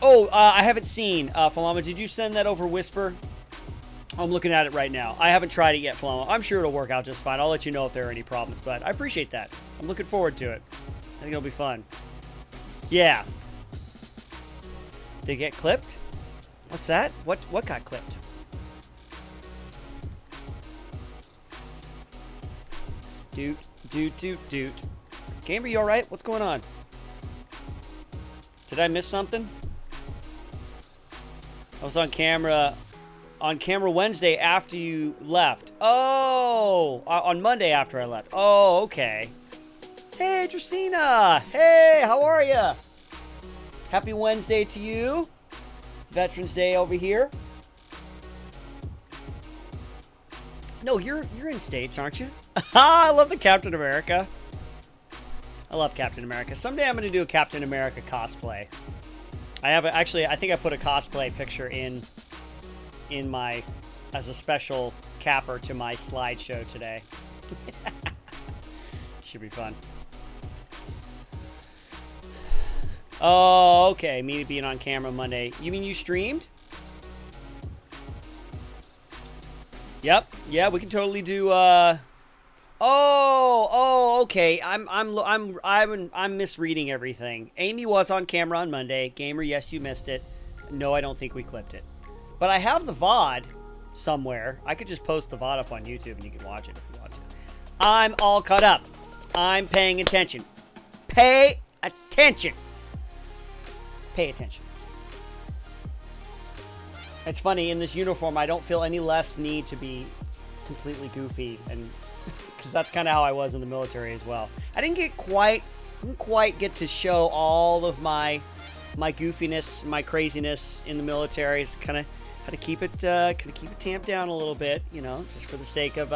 Oh, I haven't seen Falama. Did you send that over Whisper? I'm looking at it right now. I haven't tried it yet, Falama. I'm sure it'll work out just fine. I'll let you know if there are any problems, but I appreciate that. I'm looking forward to it. I think it'll be fun. Yeah. They get clipped? What's that? What got clipped? Doot. Gamer, you alright? What's going on? Did I miss something? I was on camera Wednesday after you left. Oh, on Monday after I left. Oh, okay. Hey, Dracena. Hey, how are you? Happy Wednesday to you. It's Veterans Day over here. No, you're in States, aren't you? I love the Captain America. I love Captain America. Someday I'm going to do a Captain America cosplay. I think I put a cosplay picture in my, as a special capper to my slideshow today. Should be fun. Oh, okay. Me being on camera Monday. You mean you streamed? Yep. Yeah, we can totally do. Okay. I'm misreading everything. Amy was on camera on Monday. Gamer, yes, you missed it. No, I don't think we clipped it. But I have the VOD somewhere. I could just post the VOD up on YouTube and you can watch it if you want to. I'm all caught up. I'm paying attention. Pay attention. Pay attention. It's funny, in this uniform, I don't feel any less need to be completely goofy, and because that's kind of how I was in the military as well. I didn't quite get to show all of my goofiness, my craziness in the military. It's kind of had to keep it tamped down a little bit, you know, just for the sake of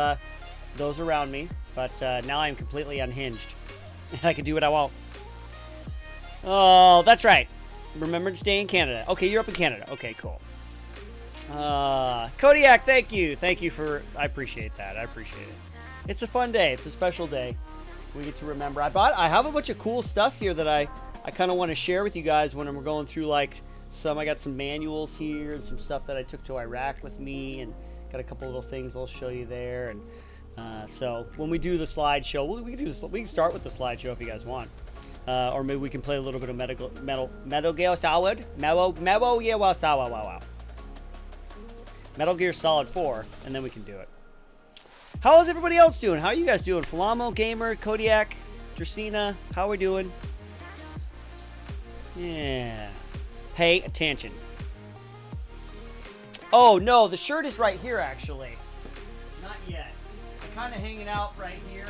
those around me. But now I'm completely unhinged, and I can do what I want. Oh, that's right. Remember to stay in Canada. Okay, you're up in Canada. Okay, cool. Kodiak, thank you for, I appreciate that. I appreciate it. It's a fun day. It's a special day. We get to remember. I have a bunch of cool stuff here that I kind of want to share with you guys when we're going through, like, I got some manuals here and some stuff that I took to Iraq with me, and got a couple little things I'll show you there. And so when we do the slideshow, we can start with the slideshow if you guys want. Or maybe we can play a little bit of Metal Gear Solid. Metal Gear Solid 4, and then we can do it. How is everybody else doing? How are you guys doing? Falamo, Gamer, Kodiak, Dracena, how are we doing? Yeah. Pay attention. Oh, no, the shirt is right here, actually. Not yet. I'm kind of hanging out right here.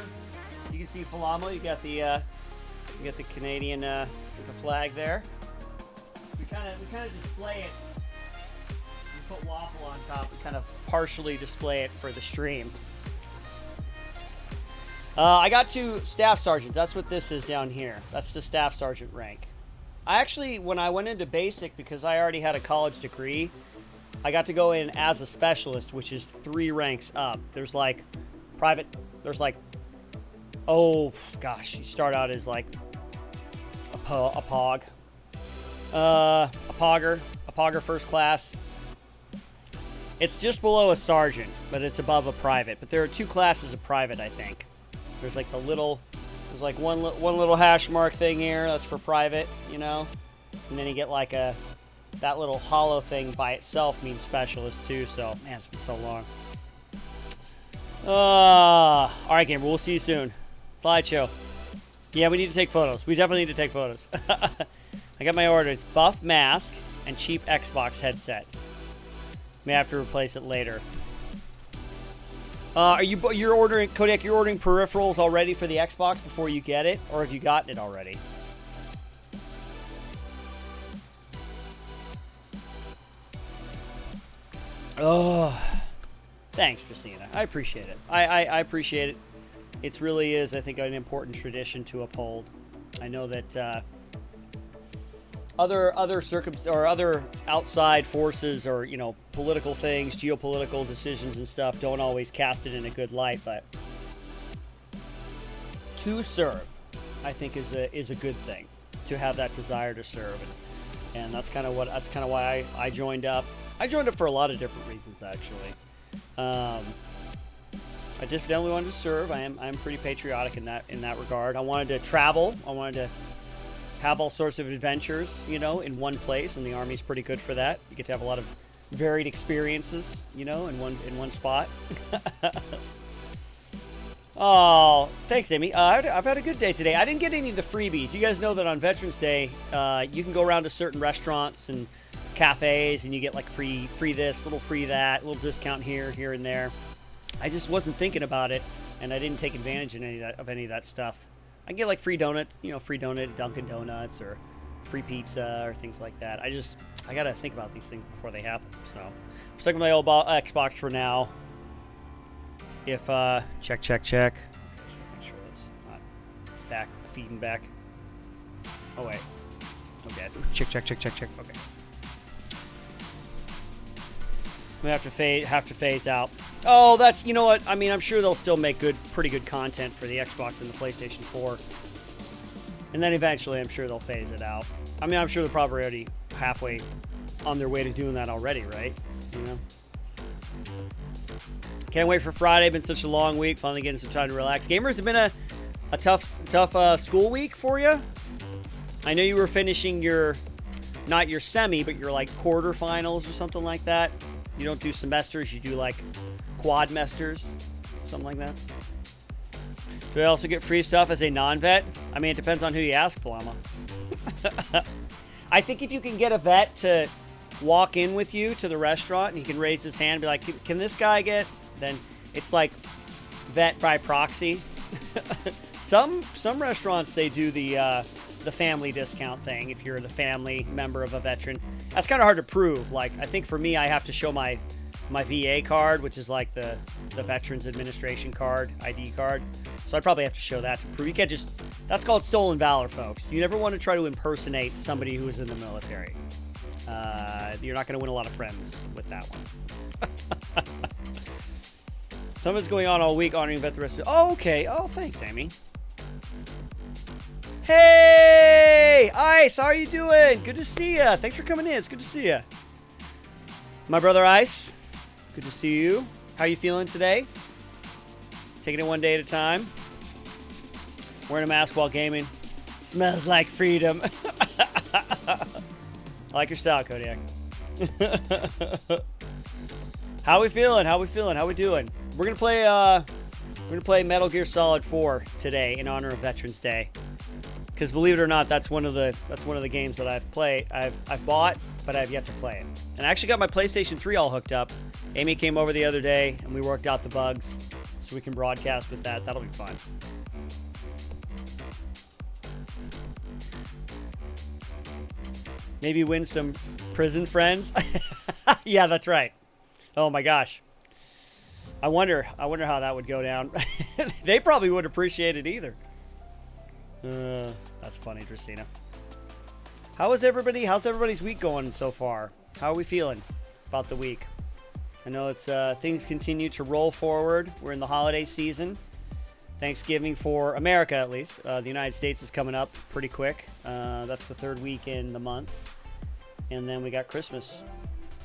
You can see Falamo. You got the Canadian with the flag there. We kind of display it. Put waffle on top and kind of partially display it for the stream. I got to Staff Sergeant. That's what this is down here. That's the Staff Sergeant rank. When I went into basic, because I already had a college degree, I got to go in as a specialist, which is 3 ranks up. There's like private, you start out as like a POG. A POGger first class. It's just below a sergeant, but it's above a private. But there are 2 classes of private, I think. There's like there's like one little hash mark thing here. That's for private, you know. And then you get like that little hollow thing by itself means specialist too. So man, it's been so long. All right, gamer. We'll see you soon. Slideshow. Yeah, we need to take photos. We definitely need to take photos. I got my order. It's buff mask and cheap Xbox headset. May have to replace it later. You're ordering, Kodiak, you're ordering peripherals already for the Xbox before you get it? Or have you gotten it already? Oh, thanks, Dracena. I appreciate it. I appreciate it. It really is, I think, an important tradition to uphold. I know that other outside forces, or political things, geopolitical decisions and stuff, don't always cast it in a good light, but to serve, I think, is a good thing. To have that desire to serve, And that's kind of why I joined up. I joined up for a lot of different reasons, actually. I definitely wanted to serve. I'm pretty patriotic in that regard. I wanted to travel. I wanted to have all sorts of adventures, you know, in one place, and the Army's pretty good for that. You get to have a lot of varied experiences, you know, in one spot. Oh, thanks, Amy. I've had a good day today. I didn't get any of the freebies. You guys know that on Veterans Day, you can go around to certain restaurants and cafes, and you get like free this, little free that, little discount here, and there. I just wasn't thinking about it, and I didn't take advantage of any of that stuff. I get like free donut at Dunkin' Donuts, or free pizza, or things like that. I gotta think about these things before they happen. So I'm stuck with my old Xbox for now. If check. Okay, make sure that's not feeding back. Oh wait. Okay. Check. Okay. We have to phase out. Oh, that's, you know what? I mean, I'm sure they'll still make pretty good content for the Xbox and the PlayStation 4. And then eventually, I'm sure they'll phase it out. I mean, I'm sure they're probably already halfway on their way to doing that already, right? You know. Can't wait for Friday. Been such a long week. Finally getting some time to relax. Gamers, have been a tough school week for you. I know you were finishing not your semi, but your like quarterfinals or something like that. You don't do semesters. You do like quadmesters, something like that. Do I also get free stuff as a non-vet? I mean, it depends on who you ask, Palama. I think if you can get a vet to walk in with you to the restaurant and he can raise his hand and be like, can this guy get... Then it's like vet by proxy. Some restaurants, they do the family discount thing if you're the family member of a veteran. That's kind of hard to prove. Like, I think for me, I have to show my VA card, which is like the Veterans Administration card, ID card. So I probably have to show that to prove. You can't just... That's called stolen valor, folks. You never want to try to impersonate somebody who is in the military. You're not going to win a lot of friends with that one. Something's going on all week honoring vet the rest of... Oh, okay. Oh, thanks, Amy. Hey! Ice, how are you doing? Good to see you. Thanks for coming in. It's good to see you. My brother Ice, good to see you. How you feeling today? Taking it one day at a time. Wearing a mask while gaming. Smells like freedom. I like your style, Kodiak. How we feeling? How we doing? We're gonna play Metal Gear Solid 4 today in honor of Veterans Day. Because believe it or not, that's one of the games that I've bought, but I've yet to play it. And I actually got my PlayStation 3 all hooked up. Amy came over the other day and we worked out the bugs so we can broadcast with that. That'll be fun. Maybe win some prison friends. Yeah, that's right. Oh my gosh. I wonder how that would go down. They probably wouldn't appreciate it either. That's funny, Tristina. How's everybody's week going so far? How are we feeling about the week? I know it's things continue to roll forward. We're in the holiday season. Thanksgiving for America, at least. The United States is coming up pretty quick. That's the third week in the month. And then we got Christmas.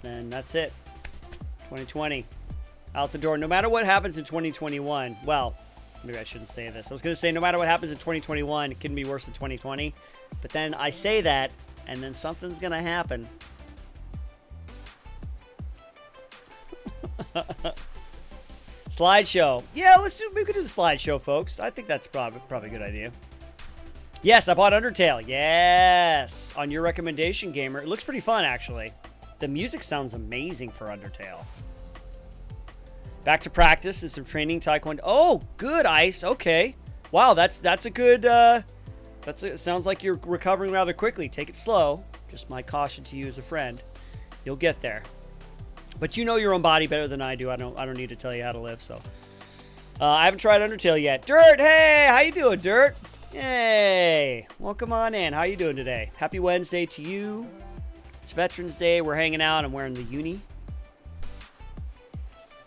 And that's it. 2020. Out the door. No matter what happens in 2021, well, maybe I shouldn't say this. I was going to say no matter what happens in 2021, it couldn't be worse than 2020. But then I say that, and then something's going to happen. Slideshow. Yeah, we could do the slideshow, folks. I think that's probably a good idea. Yes, I bought Undertale. Yes. On your recommendation, gamer. It looks pretty fun, actually. The music sounds amazing for Undertale. Back to practice and some training taekwondo. Oh, good, Ice. Okay. Wow, that's a good... It sounds like you're recovering rather quickly. Take it slow. Just my caution to you as a friend. You'll get there. But you know your own body better than I do. I don't need to tell you how to live, so... I haven't tried Undertale yet. Dirt, hey! How you doing, Dirt? Hey! Welcome on in. How you doing today? Happy Wednesday to you. It's Veterans Day. We're hanging out. I'm wearing the uni.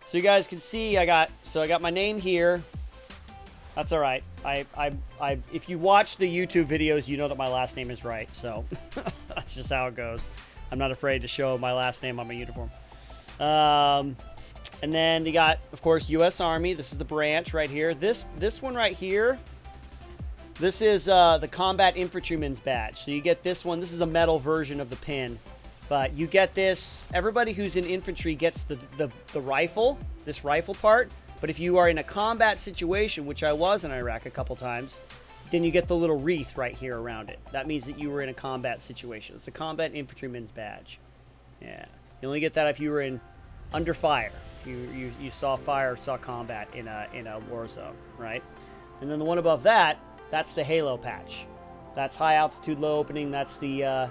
So you guys can see I got my name here. That's all right. If you watch the YouTube videos, you know that my last name is right. So That's just how it goes. I'm not afraid to show my last name on my uniform. And then you got, of course, U.S. Army. This is the branch right here. This one right here, this is the Combat Infantryman's Badge. So you get this one. This is a metal version of the pin. But you get this. Everybody who's in infantry gets the rifle, this rifle part. But if you are in a combat situation, which I was in Iraq a couple times, then you get the little wreath right here around it. That means that you were in a combat situation. It's a Combat Infantryman's Badge. Yeah. You only get that if you were under fire. If you saw fire, saw combat in a war zone, right? And then the one above that, that's the Halo patch. That's high altitude, low opening. That's the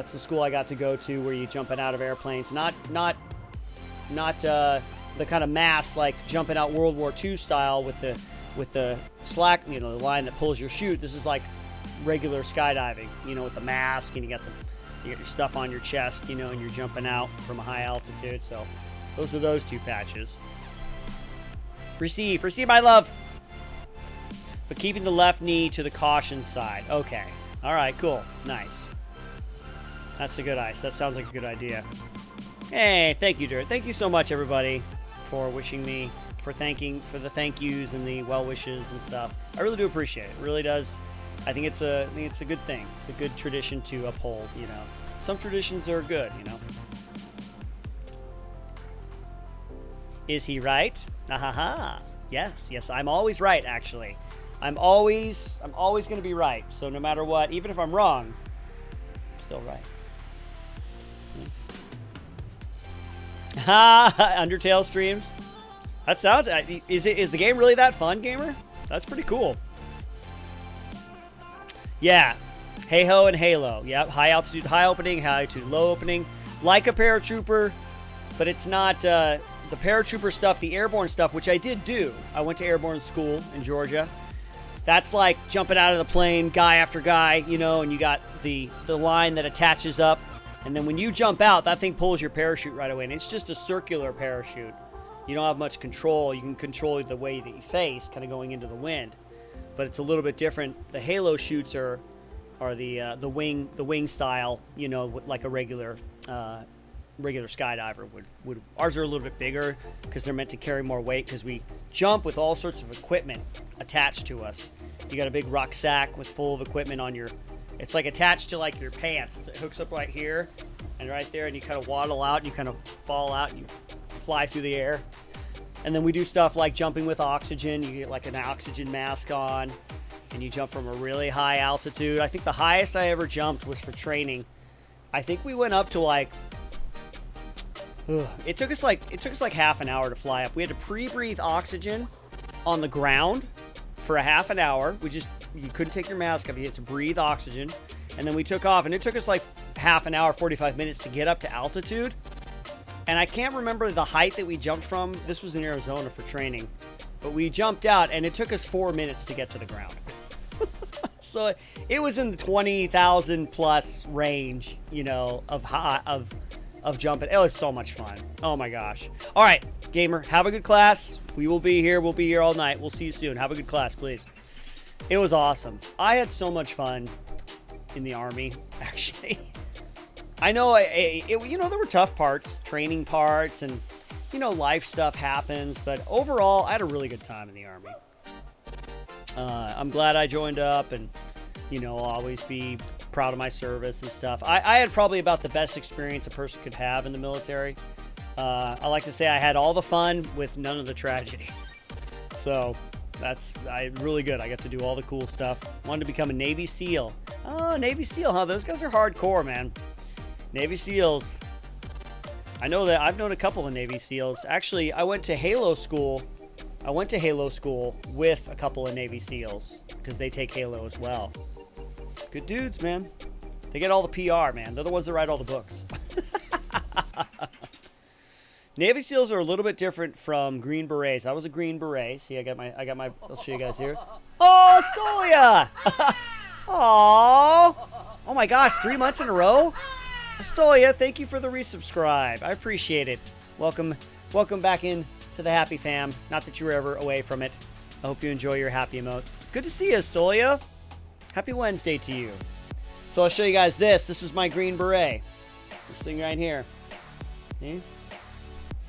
school I got to go to where you jumping out of airplanes. Not the kind of mass like jumping out World War II style with the slack, the line that pulls your chute. This is like regular skydiving, with the mask, and you get your stuff on your chest, and you're jumping out from a high altitude. So those are those two patches. Receive my love. But keeping the left knee to the caution side. Okay. All right, cool. Nice. That's a good ice. That sounds like a good idea. Hey, thank you, Dirt. Thank you so much, everybody, for wishing me, for the thank yous and the well wishes and stuff. I really do appreciate it. It really does. I think it's a good thing. It's a good tradition to uphold. Some traditions are good. Is he right? Ha. Yes. I'm always right. Actually, I'm always going to be right. So no matter what, even if I'm wrong, I'm still right. Undertale streams. That sounds. Is the game really that fun, gamer? That's pretty cool. Yeah, Hey Ho and Halo. Yep, high altitude, high opening, high altitude, low opening. Like a paratrooper, but it's not the paratrooper stuff, the airborne stuff, which I did do. I went to airborne school in Georgia. That's like jumping out of the plane, guy after guy, and you got the line that attaches up. And then when you jump out, that thing pulls your parachute right away. And it's just a circular parachute. You don't have much control. You can control the way that you face, kind of going into the wind. But it's a little bit different. The Halo chutes are the wing style, like a regular skydiver would. Ours are a little bit bigger because they're meant to carry more weight, because we jump with all sorts of equipment attached to us. You got a big rucksack full of equipment on your... It's like attached to like your pants. It hooks up right here and right there, and you kind of waddle out and you kind of fall out and you fly through the air. And then we do stuff like jumping with oxygen. You get like an oxygen mask on and you jump from a really high altitude. I think the highest I ever jumped was for training. I think we went up to like... It took us like half an hour to fly up. We had to pre-breathe oxygen on the ground for a half an hour. You couldn't take your mask off. You had to breathe oxygen. And then we took off, and it took us like half an hour, 45 minutes to get up to altitude. And I can't remember the height that we jumped from. This was in Arizona for training. But we jumped out, and it took us 4 minutes to get to the ground. So it was in the 20,000 plus range, of jumping. It was so much fun. Oh my gosh. All right, gamer, have a good class. We will be here. We'll be here all night. We'll see you soon. Have a good class, please. It was awesome. I had so much fun in the Army, actually. I know, there were tough parts, training parts, and, life stuff happens. But overall, I had a really good time in the Army. I'm glad I joined up, and, I'll always be proud of my service and stuff. I had probably about the best experience a person could have in the military. I like to say I had all the fun with none of the tragedy. So... That's really good. I got to do all the cool stuff. Wanted to become a Navy SEAL. Oh, Navy SEAL, huh? Those guys are hardcore, man. Navy SEALs. I know that. I've known a couple of Navy SEALs. Actually, I went to Halo school. With a couple of Navy SEALs because they take Halo as well. Good dudes, man. They get all the PR, man. They're the ones that write all the books. Navy SEALs are a little bit different from Green Berets. I was a Green Beret. See, I got my. I'll show you guys here. Oh, Stolia! Aww! Oh my gosh, 3 months in a row. Stolia, thank you for the resubscribe. I appreciate it. Welcome back in to the Happy Fam. Not that you were ever away from it. I hope you enjoy your happy emotes. Good to see you, Stolia. Happy Wednesday to you. So I'll show you guys this. This is my Green Beret. This thing right here. See?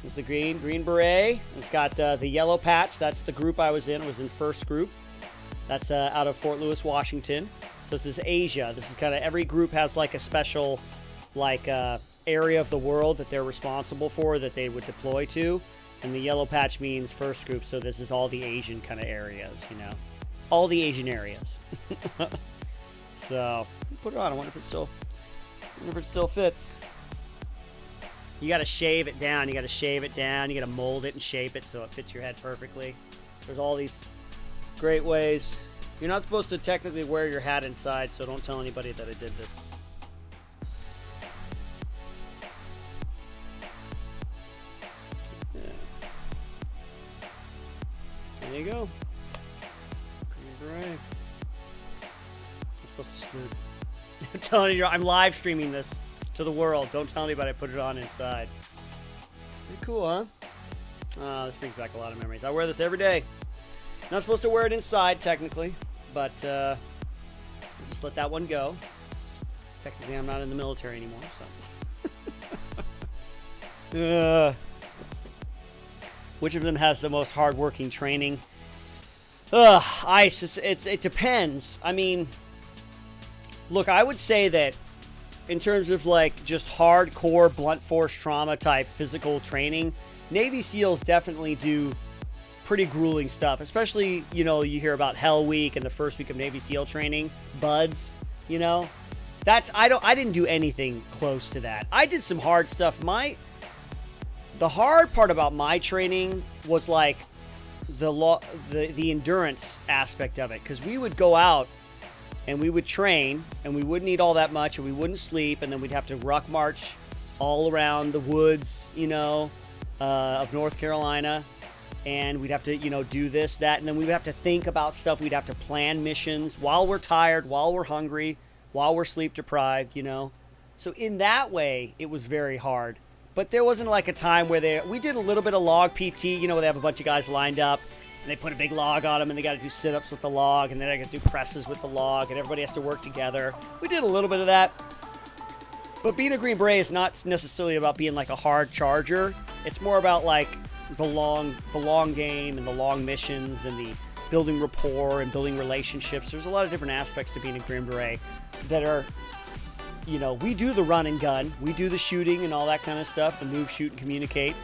This is the Green Beret. It's got the yellow patch. That's the group I was in. I was in first group. That's out of Fort Lewis, Washington. So this is Asia. This is kind of, every group has like a special like area of the world that they're responsible for, that they would deploy to. And the yellow patch means first group. So this is all the Asian kind of areas, you know. All the Asian areas. So put it on. I wonder if it still fits. You got to shave it down. You got to shave it down. You got to mold it and shape it so it fits your head perfectly. There's all these great ways. You're not supposed to technically wear your hat inside, so don't tell anybody that I did this. Yeah. There you go. Great. I'm supposed to sleep. I'm telling you, I'm live streaming this to the world. Don't tell anybody I put it on inside. Pretty cool, huh? This brings back a lot of memories. I wear this every day. Not supposed to wear it inside, technically, but just let that one go. Technically, I'm not in the military anymore, so. Which of them has the most hardworking training? ICE. It depends. I mean, look, I would say that in terms of like just hardcore blunt force trauma type physical training, Navy SEALs definitely do pretty grueling stuff. Especially, you know, you hear about Hell Week and the first week of Navy SEAL training, BUDS, you know. I didn't do anything close to that. I did some hard stuff. The hard part about my training was like the endurance aspect of it, because we would go out and we would train, and we wouldn't eat all that much, and we wouldn't sleep, and then we'd have to ruck march all around the woods, you know, of North Carolina, and we'd have to, you know, do this, that, and then we would have to think about stuff. We'd have to plan missions while we're tired, while we're hungry, while we're sleep deprived, you know. So in that way, it was very hard. But there wasn't like a time where we did a little bit of log PT, you know, where they have a bunch of guys lined up, and they put a big log on them, and they got to do sit-ups with the log, and then they got to do presses with the log, and everybody has to work together. We did a little bit of that. But being a Green Beret is not necessarily about being like a hard charger. It's more about like the long game and the long missions and the building rapport and building relationships. There's a lot of different aspects to being a Green Beret that are, you know, we do the run and gun. We do the shooting and all that kind of stuff, the move, shoot, and communicate.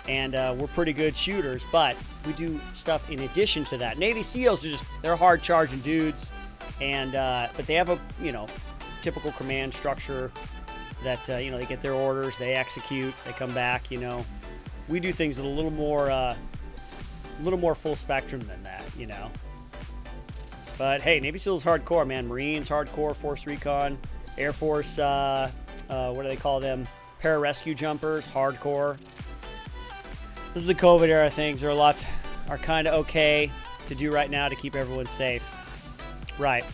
And we're pretty good shooters, but we do stuff in addition to that. Navy SEALs are they're hard charging dudes, and but they have a, you know, typical command structure that, you know, they get their orders, they execute, they come back, you know. We do things that are a little more full spectrum than that, you know. But hey, Navy SEALs hardcore, man. Marines hardcore, Force Recon, Air Force, what do they call them? Pararescue jumpers, hardcore. This is the COVID era. Things are kind of okay to do right now to keep everyone safe. Right.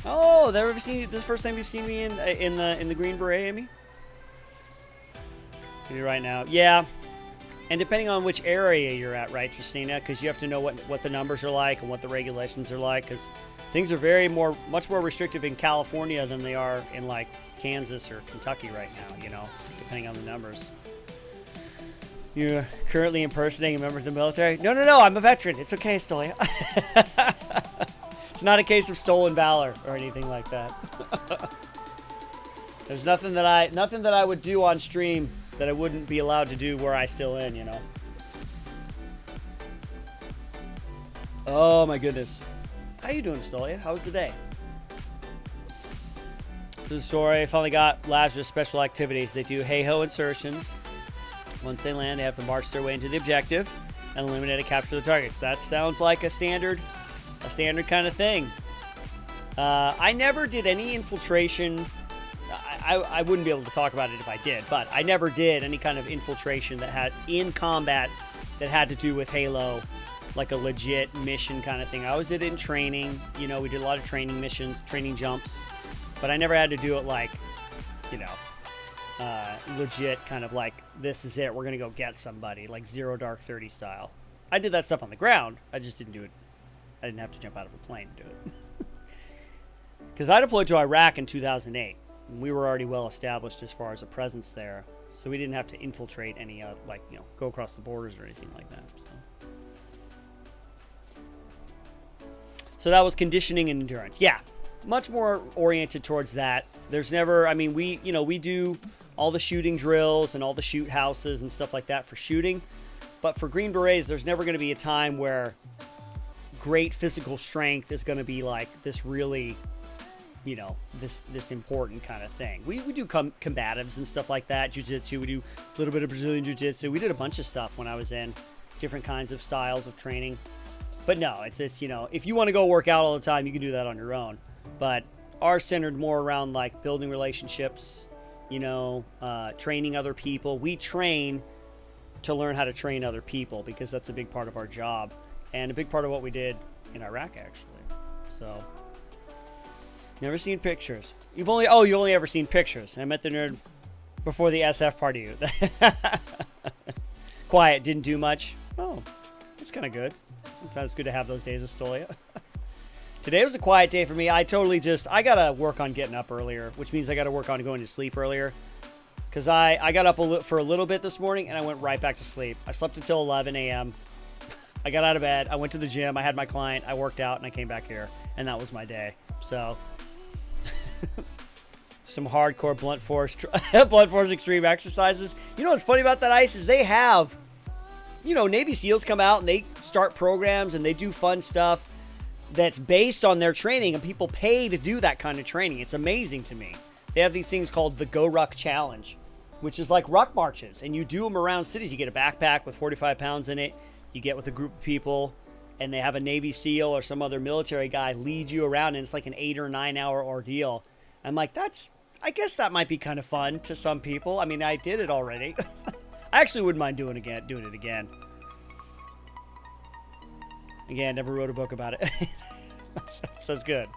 Oh, this is the first time you've seen me in the Green Beret, Amy? Right now, yeah. And depending on which area you're at, right, Christina? Because you have to know what the numbers are like and what the regulations are like. Because things are much more restrictive in California than they are in like Kansas or Kentucky right now. You know, depending on the numbers. You're currently impersonating a member of the military? No, I'm a veteran. It's okay, Stolia. It's not a case of stolen valor or anything like that. There's nothing that I would do on stream that I wouldn't be allowed to do were I still in, you know. Oh my goodness. How you doing, Stolia? How was the day? So the story, I finally got Lazarus special activities. They do hey-ho insertions. Once they land, they have to march their way into the objective and eliminate and capture the targets. That sounds like a standard kind of thing. I never did any infiltration. I wouldn't be able to talk about it if I did, but I never did any kind of infiltration that had in combat that had to do with Halo, like a legit mission kind of thing. I always did it in training. You know, we did a lot of training missions, training jumps, but I never had to do it like, you know, legit kind of like, this is it, we're going to go get somebody, like Zero Dark 30 style. I did that stuff on the ground. I just didn't do it. I didn't have to jump out of a plane to do it. Because I deployed to Iraq in 2008. And we were already well established as far as a presence there. So we didn't have to infiltrate any, go across the borders or anything like that. So that was conditioning and endurance. Yeah, much more oriented towards that. There's never, I mean, we do all the shooting drills and all the shoot houses and stuff like that for shooting. But for Green Berets, there's never going to be a time where great physical strength is going to be like this really, this important kind of thing. We do combatives and stuff like that, jiu-jitsu. We do a little bit of Brazilian jiu-jitsu. We did a bunch of stuff when I was in different kinds of styles of training. But no, it's if you want to go work out all the time, you can do that on your own. But ours centered more around like building relationships, training other people. We train to learn how to train other people because that's a big part of our job and a big part of what we did in Iraq, actually. So, never seen pictures. You only ever seen pictures. I met the nerd before the SF party. Quiet, didn't do much. Oh, that's kind of good. Sometimes it's good to have those days of Stolia. Today was a quiet day for me. I gotta work on getting up earlier, which means I gotta work on going to sleep earlier. Because I got up for a little bit this morning, and I went right back to sleep. I slept until 11 a.m. I got out of bed. I went to the gym. I had my client. I worked out, and I came back here. And that was my day. So, some hardcore blunt force extreme exercises. You know what's funny about that, Ice, is they have, Navy SEALs come out, and they start programs, and they do fun stuff that's based on their training, and people pay to do that kind of training. It's amazing to me. They have these things called the Go Ruck Challenge, which is like ruck marches, and you do them around cities. You get a backpack with 45 pounds in it. You get with a group of people, and they have a Navy SEAL or some other military guy lead you around, and it's like an 8 or 9 hour ordeal. I'm like, I guess that might be kind of fun to some people. I mean, I did it already. I actually wouldn't mind doing it again. Again, never wrote a book about it. That's good.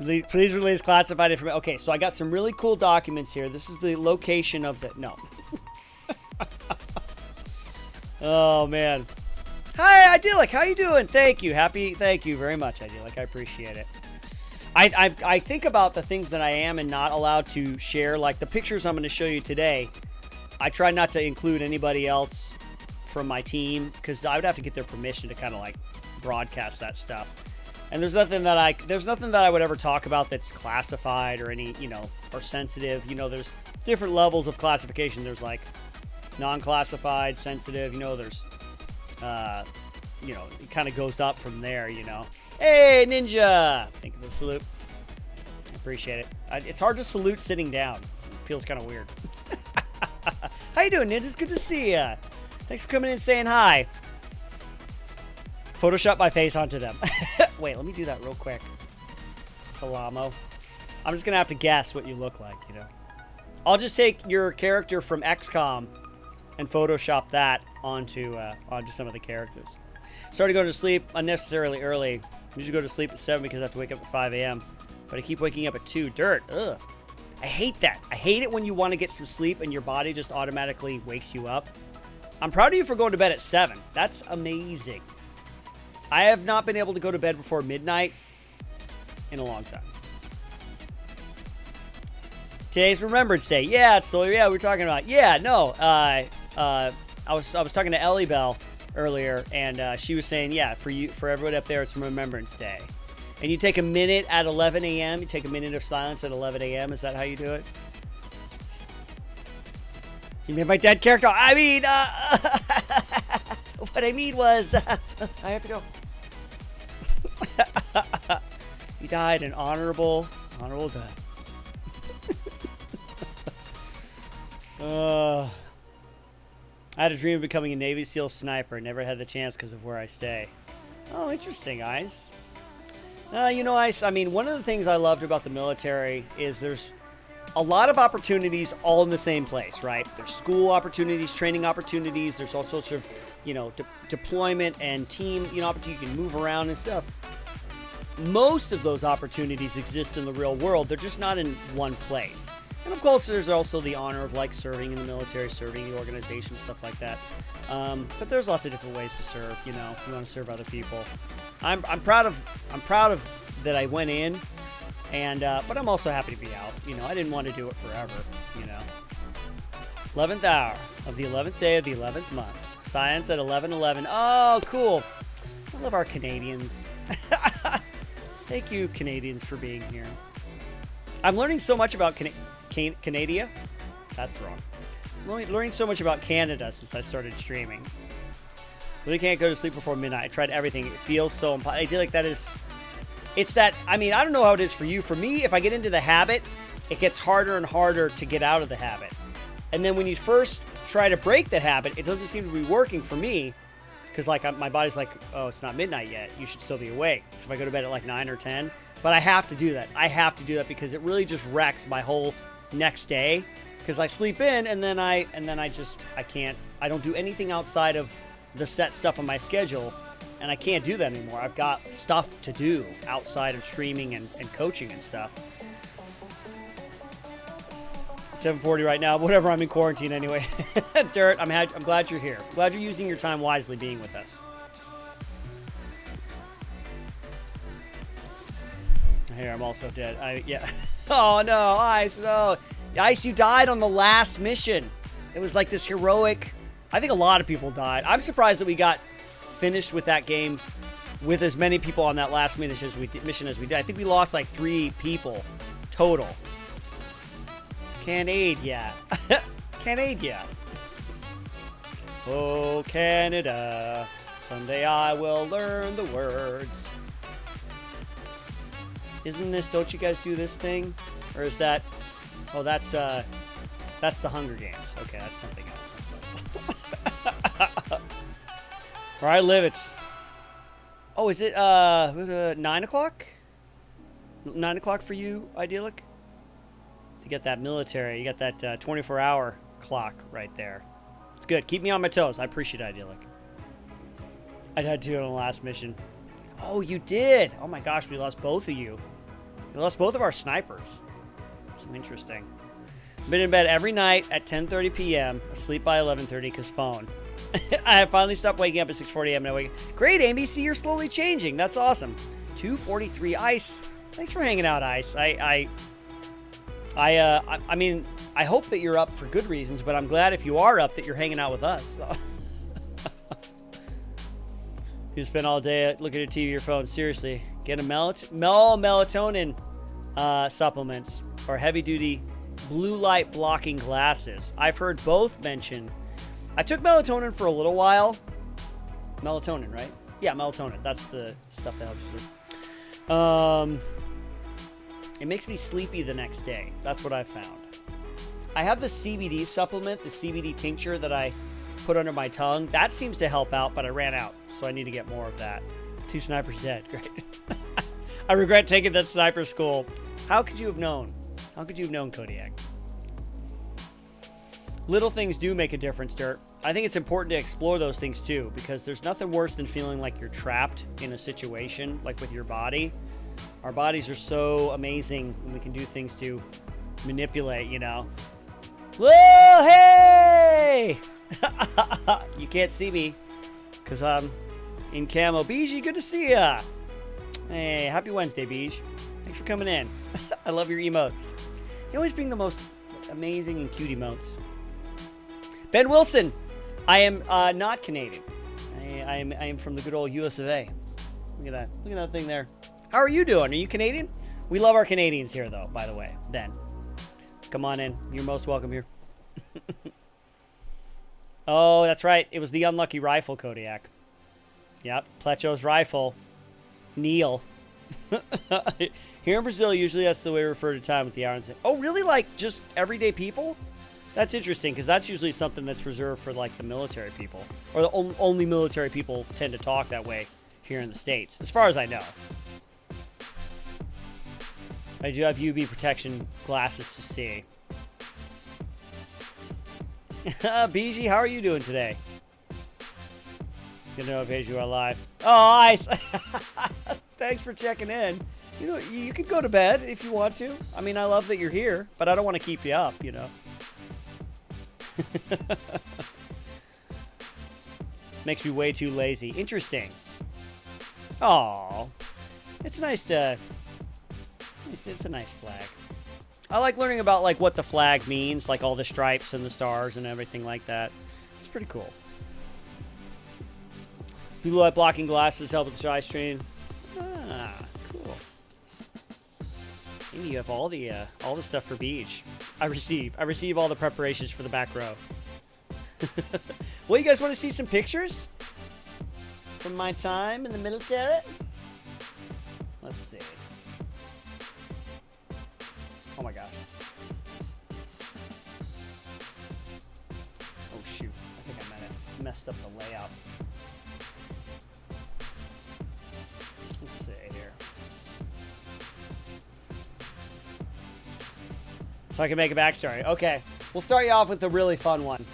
Please release classified information. Okay, so I got some really cool documents here. This is the location of the... No. Oh, man. Hi, Idyllic. How you doing? Thank you. Thank you very much, Idyllic. I appreciate it. I think about the things that I am and not allowed to share. Like the pictures I'm going to show you today, I try not to include anybody else from my team because I would have to get their permission to kind of like broadcast that stuff. And there's nothing that I would ever talk about that's classified or any, or sensitive. There's different levels of classification. There's like non-classified, sensitive, there's, it kind of goes up from there, Hey, Ninja! Thank you for the salute. I appreciate it. It's hard to salute sitting down. It feels kind of weird. How you doing, Ninja? It's good to see ya. Thanks for coming in and saying hi. Photoshop my face onto them. Wait, let me do that real quick. Falamo. I'm just going to have to guess what you look like, I'll just take your character from XCOM and Photoshop that onto some of the characters. Started going to sleep unnecessarily early. I usually go to sleep at 7 because I have to wake up at 5 a.m. But I keep waking up at 2. Dirt. Ugh. I hate that. I hate it when you want to get some sleep and your body just automatically wakes you up. I'm proud of you for going to bed at 7. That's amazing. I have not been able to go to bed before midnight in a long time. Today's Remembrance Day. Yeah, it's Solar. Yeah, we're talking about. Yeah, no. I was talking to Ellie Bell earlier, and she was saying, yeah, for everyone up there, it's Remembrance Day. And you take a minute at 11 a.m. You take a minute of silence at 11 a.m. Is that how you do it? You made my dead character. I mean, what I mean was, I have to go. He died an honorable death. I had a dream of becoming a Navy SEAL sniper. Never had the chance because of where I stay. Oh, interesting, Ice. Ice, I mean, one of the things I loved about the military is there's a lot of opportunities all in the same place, right? There's school opportunities, training opportunities. There's all sorts of, deployment and team, opportunity. You can move around and stuff. Most of those opportunities exist in the real world. They're just not in one place. And of course, there's also the honor of like serving in the military, serving the organization, stuff like that. But there's lots of different ways to serve. If you want to serve other people. I'm proud of that I went in And but I'm also happy to be out. You know, I didn't want to do it forever. You know, 11th hour of the 11th day of the 11th month. Science at 11:11. Oh, cool. I love our Canadians. Thank you, Canadians, for being here. I'm learning so much about Canada. That's wrong. I'm learning so much about Canada since I started streaming. Really can't go to sleep before midnight. I tried everything. It feels so impossible. I feel like that is... It's that... I mean, I don't know how it is for you. For me, if I get into the habit, it gets harder and harder to get out of the habit. And then when you first try to break the habit, it doesn't seem to be working for me. Because, like, my body's like, oh, it's not midnight yet. You should still be awake. So if I go to bed at, like, 9 or 10... But I have to do that. I have to do that because it really just wrecks my whole next day. Because I sleep in and then I don't do anything outside of the set stuff on my schedule. And I can't do that anymore. I've got stuff to do outside of streaming and coaching and stuff. 7:40 right now. Whatever, I'm in quarantine anyway. Dirt, I'm glad you're here. Glad you're using your time wisely being with us. Here, I'm also dead. Yeah. Oh, no. Ice, no. Ice, you died on the last mission. It was like this heroic... I think a lot of people died. I'm surprised that we got finished with that game with as many people on that last mission as we did. I think we lost like 3 people total. Canada. Canada. Oh, Canada. Someday I will learn the words. Isn't this, don't you guys do this thing? Or is that, oh, that's the Hunger Games. Okay, that's something else. Where I live, it's, oh, is it 9 o'clock? 9 o'clock for you, Idyllic? To get that military, you got that 24-hour clock right there. It's good. Keep me on my toes. I appreciate it, Idyllic. I had to on the last mission. Oh, you did. Oh my gosh, we lost both of you. We lost both of our snipers. So interesting. Been in bed every night at 10:30 p.m. Asleep by 11:30 because phone. I finally stopped waking up at 6:40 a.m. and I wake. Great, Amy. See, you're slowly changing. That's awesome. 2:43 Ice. Thanks for hanging out, Ice. I mean, I hope that you're up for good reasons, but I'm glad if you are up that you're hanging out with us. So. You spend all day looking at TV, your phone. Seriously, get a melatonin supplements or heavy-duty blue light blocking glasses. I've heard both mentioned. I took melatonin for a little while. Melatonin, right? Yeah, melatonin. That's the stuff that helps you sleep. It makes me sleepy the next day. That's what I found. I have the CBD supplement, the CBD tincture that I put under my tongue. That seems to help out, but I ran out, so I need to get more of that. 2 snipers dead. Great. I regret taking that sniper school. How could you have known? How could you have known, Kodiak? Little things do make a difference, Dirt. I think it's important to explore those things too, because there's nothing worse than feeling like you're trapped in a situation, like with your body. Our bodies are so amazing, and we can do things to manipulate, you know. Whoa, hey! You can't see me, because I'm in camo. Bijou, good to see ya. Hey, happy Wednesday, Bijou. Thanks for coming in. I love your emotes. You always bring the most amazing and cute emotes. Ben Wilson, I am not Canadian. I am from the good old US of A. Look at that. Look at that thing there. How are you doing? Are you Canadian? We love our Canadians here, though, by the way. Ben, come on in. You're most welcome here. Oh, that's right. It was the unlucky rifle, Kodiak. Yep, Plecho's rifle. Neil. Here in Brazil, usually that's the way we refer to time with the hour and say, oh, really? Like just everyday people? That's interesting, because that's usually something that's reserved for like the military people, or the only military people tend to talk that way here in the States, as far as I know. I do have UV protection glasses to see. BG, how are you doing today? Good to know if you are live. Oh, nice. Thanks for checking in. You know, you can go to bed if you want to. I mean, I love that you're here, but I don't want to keep you up, you know. Makes me way too lazy. Interesting. Oh, it's nice to It's a nice flag. I like learning about like what the flag means, like all the stripes and the stars and everything like that. It's pretty cool. Blue light blocking glasses help with the eye strain. Ah, cool. Maybe you have all the stuff for beach. I receive all the preparations for the back row. Well, you guys want to see some pictures from my time in the military? Let's see. Oh my gosh. Oh shoot. I think I might have messed up the layout. Let's see here. So I can make a backstory. Okay. We'll start you off with a really fun one.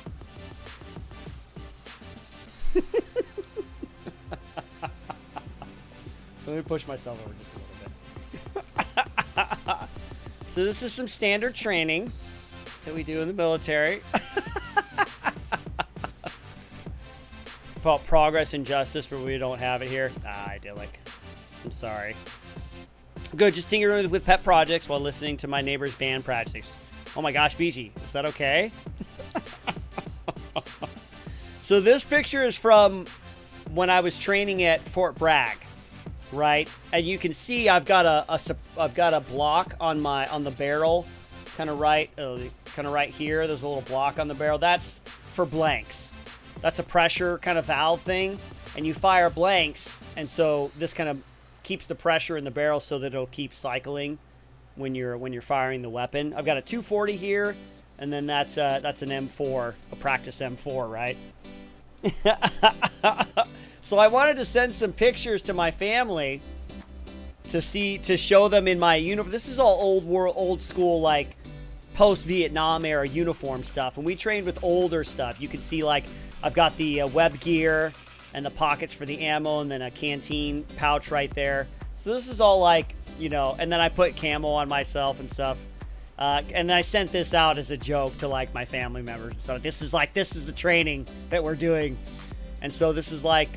Let me push myself over just a little bit. So this is some standard training that we do in the military. About progress and justice, but we don't have it here. Ah, idyllic. I'm sorry. Good, just tinkering with pet projects while listening to my neighbor's band practice. Oh my gosh, BG, is that okay? So this picture is from when I was training at Fort Bragg, right? And you can see I've got a block on the barrel, kind of right here. There's a little block on the barrel. That's for blanks. That's a pressure kind of valve thing, and you fire blanks, and so this kind of keeps the pressure in the barrel so that it'll keep cycling when you're firing the weapon. I've got a 240 here, and then that's an M4, a practice M4, right? So I wanted to send some pictures to my family to show them in my uniform. This is all old school, like post-Vietnam era uniform stuff. And we trained with older stuff. You can see like I've got the web gear and the pockets for the ammo, and then a canteen pouch right there. So this is all like, you know, and then I put camo on myself and stuff. And I sent this out as a joke to like my family members. So this is the training that we're doing. And so this is like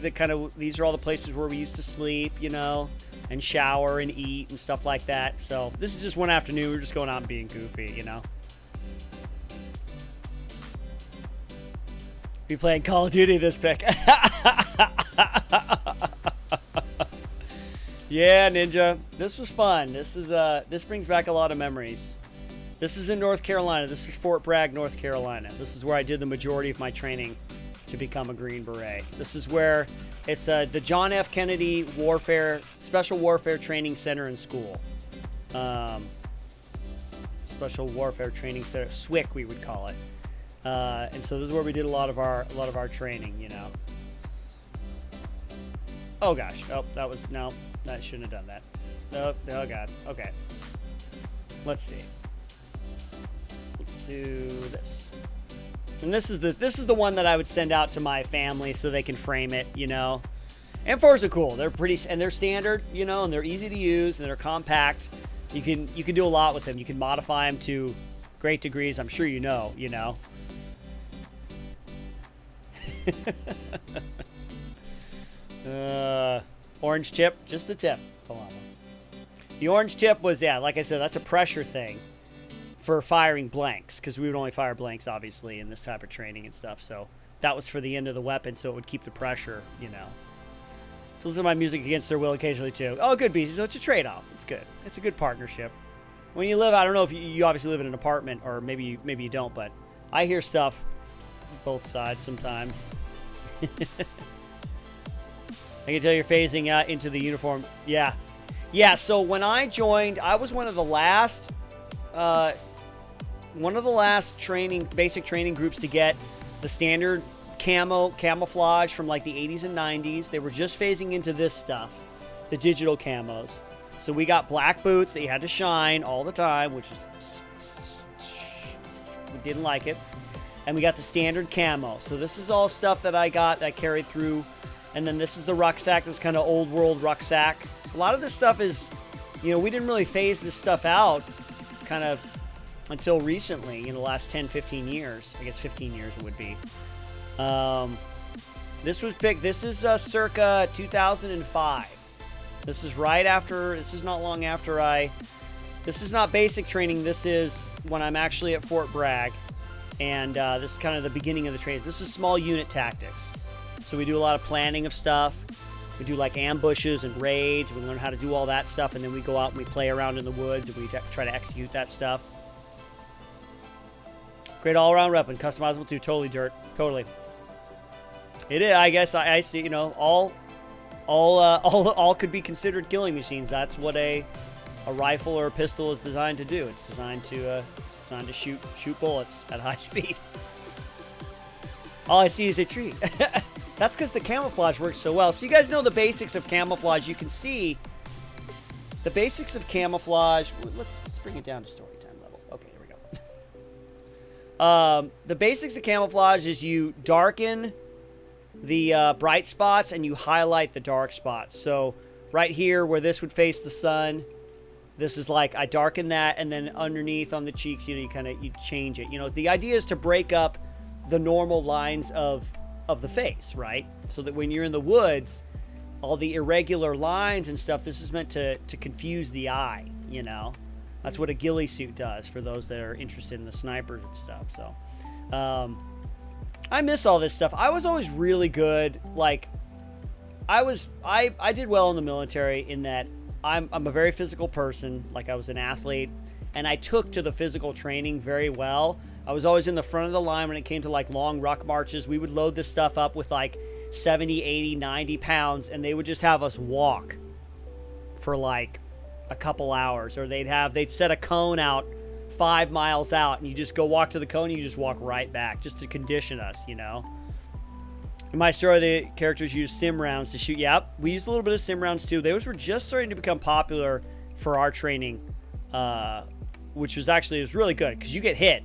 these are all the places where we used to sleep, you know, and shower and eat and stuff like that. So this is just one afternoon. We're just going out and being goofy, you know. Be playing Call of Duty this pick. Yeah, Ninja. This was fun. This brings back a lot of memories. This is in North Carolina. This is Fort Bragg, North Carolina. This is where I did the majority of my training to become a Green Beret. This is where it's the John F. Kennedy Special Warfare Training Center and School. Special Warfare Training Center, SWIC we would call it. And so this is where we did a lot of our training, you know. Oh gosh, no, that shouldn't have done that. Oh god, okay. Let's see. Let's do this. And this is the one that I would send out to my family so they can frame it, you know. M4s are cool. They're they're standard, you know, and they're easy to use and they're compact. You can do a lot with them. You can modify them to great degrees. I'm sure you know. Orange tip, just the tip. The orange tip was, yeah, like I said, that's a pressure thing for firing blanks, because we would only fire blanks, obviously, in this type of training and stuff. So that was for the end of the weapon, so it would keep the pressure, you know. To listen to my music against their will occasionally, too. Oh, good, BC. So it's a trade-off. It's good. It's a good partnership. When you live, I don't know if you obviously live in an apartment, or maybe you don't, but I hear stuff both sides sometimes. I can tell you're phasing into the uniform. Yeah. Yeah, so when I joined, I was one of the last basic training groups to get the standard camouflage from like the 80s and 90s. They were just phasing into this stuff, the digital camos. So we got black boots that you had to shine all the time, which is, we didn't like it. And we got the standard camo. So this is all stuff that I got, that I carried through. And then this is the rucksack, this kind of old world rucksack. A lot of this stuff is, you know, we didn't really phase this stuff out kind of until recently, in the last 10, 15 years. I guess 15 years it would be. This was picked, this is circa 2005. This is not long after I This is not basic training. This is when I'm actually at Fort Bragg. And this is kind of the beginning of the training. This is small unit tactics. So we do a lot of planning of stuff. We do like ambushes and raids. We learn how to do all that stuff. And then we go out and we play around in the woods and we try to execute that stuff. Great all-around weapon. Customizable too. Totally, Dirt. Totally. It is. I guess I see, you know, all could be considered killing machines. That's what a rifle or a pistol is designed to do. It's designed to shoot bullets at high speed. All I see is a tree. That's because the camouflage works so well. So you guys know the basics of camouflage. You can see the basics of camouflage. Let's bring it down to story time level. Okay, here we go. The basics of camouflage is you darken the bright spots and you highlight the dark spots. So right here where this would face the sun, this is like I darken that, and then underneath on the cheeks, you know, you change it. You know, the idea is to break up the normal lines of the face, right? So that when you're in the woods, all the irregular lines and stuff, this is meant to confuse the eye, you know? That's what a ghillie suit does for those that are interested in the snipers and stuff. So, I miss all this stuff. I was always really good. Like, I did well in the military in that I'm a very physical person. Like, I was an athlete, and I took to the physical training very well. I was always in the front of the line when it came to like long ruck marches. We would load this stuff up with like 70, 80, 90 pounds, and they would just have us walk for like a couple hours, or they'd set a cone out 5 miles out, and you just go walk to the cone and you just walk right back just to condition us, you know. In my story, the characters use sim rounds to shoot. Yep, we used a little bit of sim rounds too. Those were just starting to become popular for our training, which was really good because you get hit,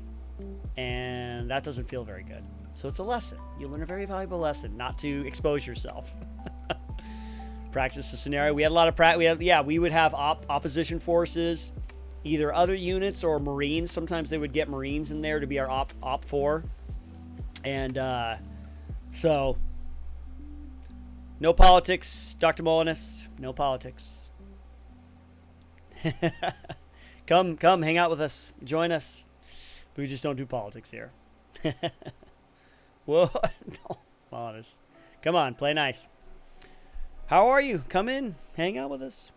and that doesn't feel very good. So it's a lesson. You learn a very valuable lesson not to expose yourself. Practice the scenario. We had a lot of practice. We would have opposition forces, either other units or Marines. Sometimes they would get Marines in there to be our op 4. And so, no politics, Dr. Molinist. No politics. Come, hang out with us. Join us. We just don't do politics here. Whoa. No, Molinist. Come on, play nice. How are you? Come in. Hang out with us.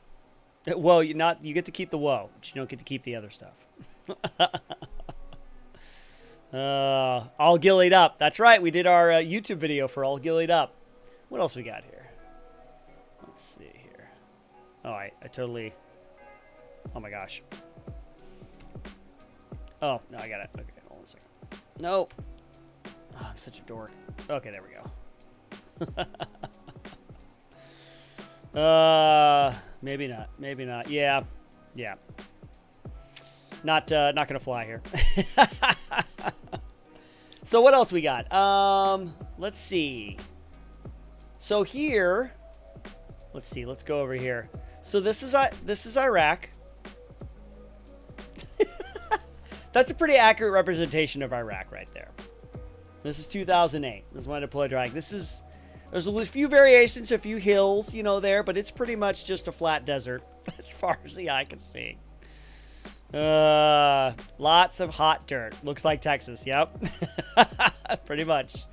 Well, you get to keep the whoa, but you don't get to keep the other stuff. All Gillied Up. That's right. We did our YouTube video for All Gillied Up. What else we got here? Let's see here. Oh, I totally... Oh, my gosh. Oh, no, I got it. Okay, hold on a second. Nope. Oh, I'm such a dork. Okay, there we go. Maybe not. Maybe not. Yeah. Not gonna fly here. So what else we got? Let's see. So here, let's see. Let's go over here. So this is Iraq. That's a pretty accurate representation of Iraq right there. This is 2008. This is when I deployed Iraq. There's a few variations, a few hills, you know, there, but it's pretty much just a flat desert as far as the eye can see. Lots of hot dirt. Looks like Texas. Yep. Pretty much.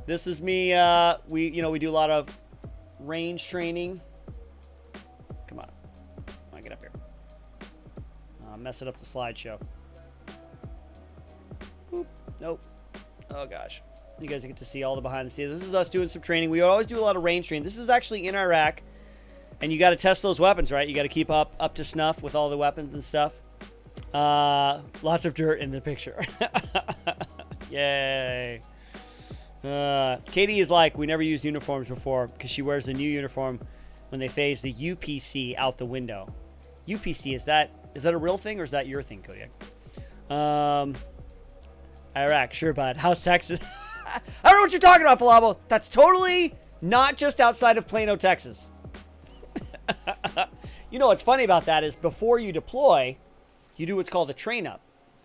This is me. We do a lot of range training. Come on. Get up here. Messing up the slideshow. Boop. Nope. Oh gosh. You guys get to see all the behind the scenes. This is us doing some training. We always do a lot of range training. This is actually in Iraq. And you got to test those weapons, right? You got to keep up to snuff with all the weapons and stuff. Lots of dirt in the picture. Yay. Katie is like, we never used uniforms before because she wears the new uniform when they phase the UPC out the window. UPC, is that a real thing or is that your thing, Kodiak? Iraq, sure, bud. How's Texas? I don't know what you're talking about, Falabo. That's totally not just outside of Plano, Texas. You know what's funny about that is before you deploy, you do what's called a train up.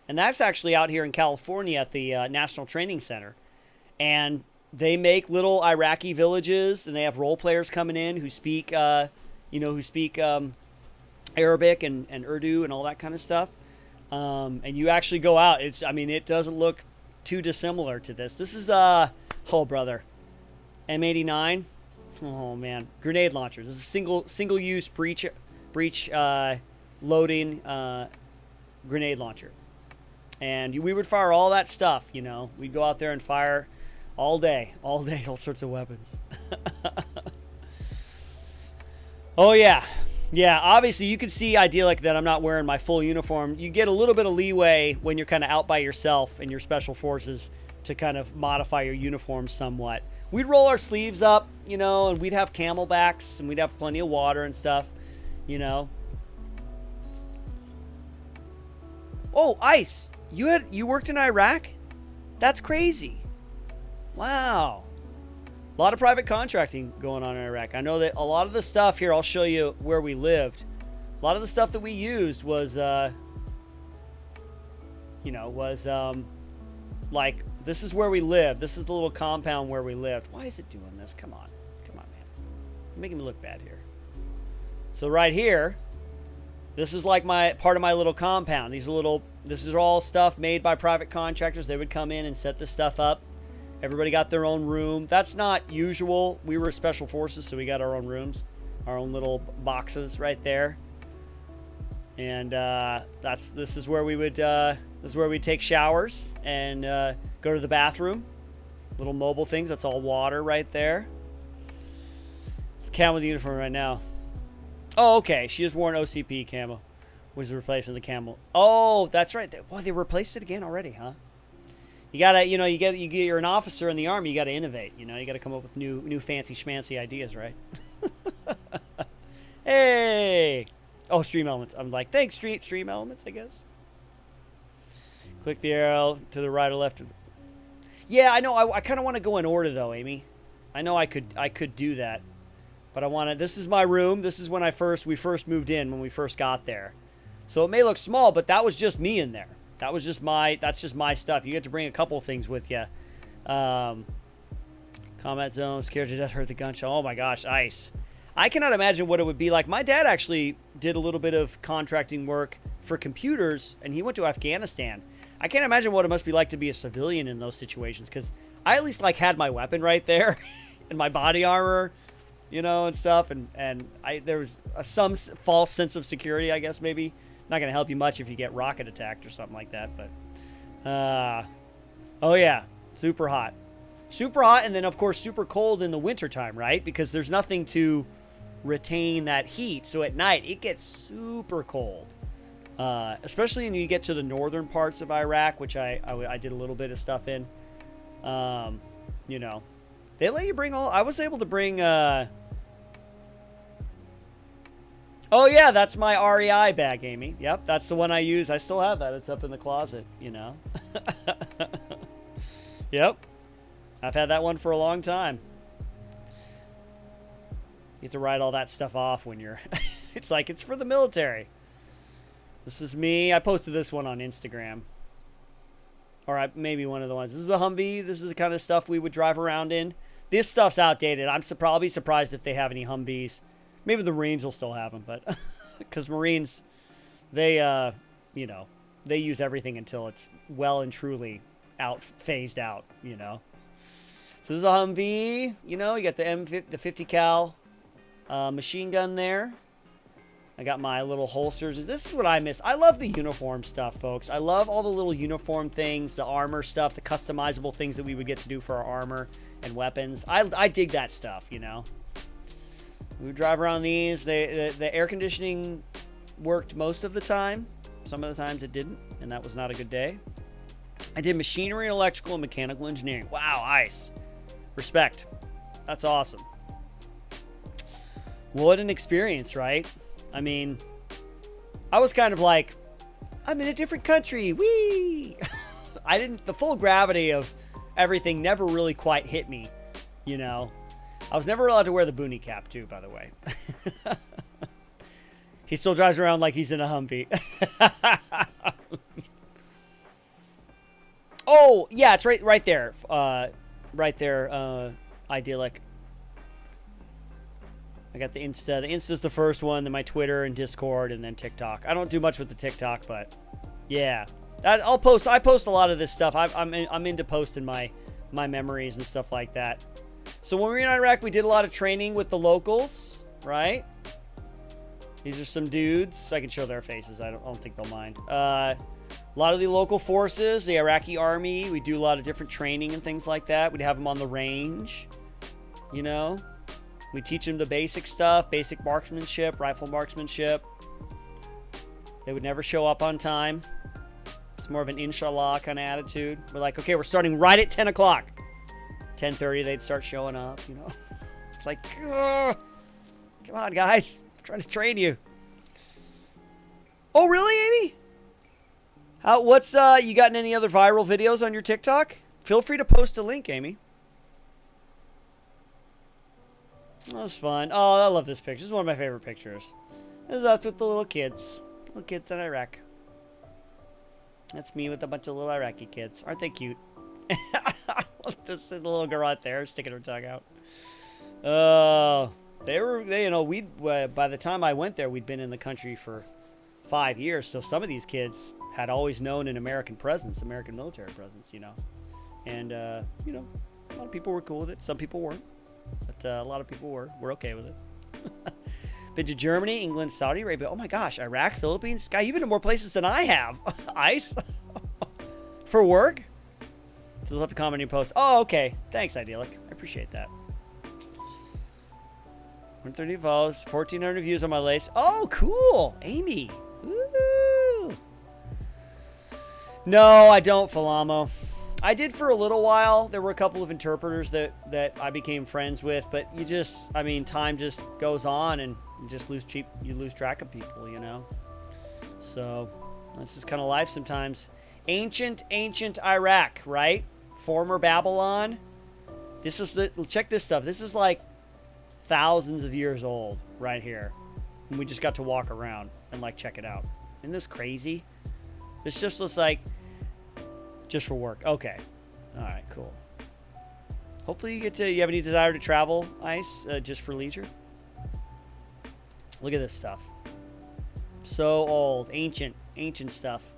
And that's actually out here in California at the National Training Center. And they make little Iraqi villages, and they have role players coming in who speak Arabic and Urdu and all that kind of stuff. And you actually go out. I mean, it doesn't look too dissimilar to this. This is oh brother, M89. Oh man, grenade launcher. This is single use breach loading grenade launcher. And we would fire all that stuff. You know, we'd go out there and fire all day, all sorts of weapons. Oh yeah. Yeah, obviously you can see idyllic that I'm not wearing my full uniform. You get a little bit of leeway when you're kind of out by yourself in your special forces to kind of modify your uniform somewhat. We'd roll our sleeves up, you know, and we'd have camelbacks and we'd have plenty of water and stuff, you know. Oh, Ice, you worked in Iraq? That's crazy. Wow. A lot of private contracting going on in Iraq. I know that a lot of the stuff here, I'll show you where we lived. A lot of the stuff that we used was, like, this is where we lived. This is the little compound where we lived. Why is it doing this? Come on. Come on, man. You're making me look bad here. So right here, this is like part of my little compound. This is all stuff made by private contractors. They would come in and set this stuff up. Everybody got their own room. That's not usual. We were special forces, so we got our own rooms, our own little boxes right there. And this is where we would take showers and go to the bathroom. Little mobile things. That's all water right there. Camo with the uniform right now. Oh, okay. She just wore an OCP camo. Was the replacement of the camo. Oh, that's right. Boy, they replaced it again already, huh? You gotta, you're an officer in the army. You gotta innovate. You know, you gotta come up with new fancy schmancy ideas, right? Hey, oh, stream elements. I'm like, thanks, stream elements. I guess. Click the arrow to the right or left. Yeah, I know. I kind of want to go in order though, Amy. I know I could do that, but I want to. This is my room. This is when we first moved in when we first got there. So it may look small, but that was just me in there. That's just my stuff. You get to bring a couple things with you. Combat zone, scared to death, heard the gunshot. Oh my gosh, Ice. I cannot imagine what it would be like. My dad actually did a little bit of contracting work for computers, and he went to Afghanistan. I can't imagine what it must be like to be a civilian in those situations, because I at least had my weapon right there, and my body armor, you know, and stuff, and there was some false sense of security, I guess, maybe. Not going to help you much if you get rocket attacked or something like that, but oh yeah, super hot, and then of course super cold in the wintertime, right? Because there's nothing to retain that heat, so at night it gets super cold, especially when you get to the northern parts of Iraq, which I did a little bit of stuff in. You know, they let you bring I was able to bring oh yeah, that's my REI bag, Amy. Yep, that's the one I use. I still have that. It's up in the closet, you know. Yep. I've had that one for a long time. You have to write all that stuff off when you're it's like it's for the military. This is me. I posted this one on Instagram. Or maybe one of the ones. This is the Humvee. This is the kind of stuff we would drive around in. This stuff's outdated. I'm probably surprised if they have any Humvees. Maybe the Marines will still have them, but because Marines, they, they use everything until it's well and truly phased out, you know. So this is a Humvee, you know, you got the 50 cal machine gun there. I got my little holsters. This is what I miss. I love the uniform stuff, folks. I love all the little uniform things, the armor stuff, the customizable things that we would get to do for our armor and weapons. I dig that stuff, you know. We would drive around these. The air conditioning worked most of the time. Some of the times it didn't, and that was not a good day. I did machinery, electrical, and mechanical engineering. Wow, Ice. Respect. That's awesome. What an experience, right? I mean, I was kind of like, I'm in a different country. Whee! The full gravity of everything never really quite hit me, you know. I was never allowed to wear the boonie cap, too, by the way. He still drives around like he's in a Humvee. Oh, yeah, it's right there. Right there, idyllic. I got the Insta. The Insta's the first one, then my Twitter and Discord, and then TikTok. I don't do much with the TikTok, but yeah. I'll post. I post a lot of this stuff. I'm into posting my memories and stuff like that. So when we were in Iraq, we did a lot of training with the locals, right? These are some dudes. I can show their faces. I don't think they'll mind. A lot of the local forces, the Iraqi army. We do a lot of different training and things like that. We'd have them on the range, you know. We teach them the basic stuff, basic marksmanship, rifle marksmanship. They would never show up on time. It's more of an inshallah kind of attitude. We're like, okay, we're starting right at 10 o'clock. 10:30, they'd start showing up, you know. It's like, ugh, come on, guys. I'm trying to train you. Oh, really, Amy? You gotten any other viral videos on your TikTok? Feel free to post a link, Amy. That was fun. Oh, I love this picture. This is one of my favorite pictures. This is us with the little kids. Little kids in Iraq. That's me with a bunch of little Iraqi kids. Aren't they cute? I love this little girl out there sticking her tongue out. Oh, by the time I went there, we'd been in the country for 5 years. So some of these kids had always known an American presence, American military presence, you know. And, you know, a lot of people were cool with it. Some people weren't. But a lot of people were. We're okay with it. Been to Germany, England, Saudi Arabia. Oh my gosh, Iraq, Philippines. Guy, you've been to more places than I have. Ice. For work? So you'll have to comment and post. Oh, okay. Thanks, Idyllic. I appreciate that. 130 follows, 1,400 views on my latest. Oh, cool. Amy. Woo. No, I don't, Falamo. I did for a little while. There were a couple of interpreters that I became friends with, but time just goes on and you just lose track of people, you know. So this is kind of life sometimes. Ancient Iraq, right? Former Babylon. Check this stuff. This is like thousands of years old right here. And we just got to walk around and like check it out. Isn't this crazy? This just looks like just for work. Okay. All right, cool. Hopefully you have any desire to travel, Ice, just for leisure. Look at this stuff. So old, ancient stuff.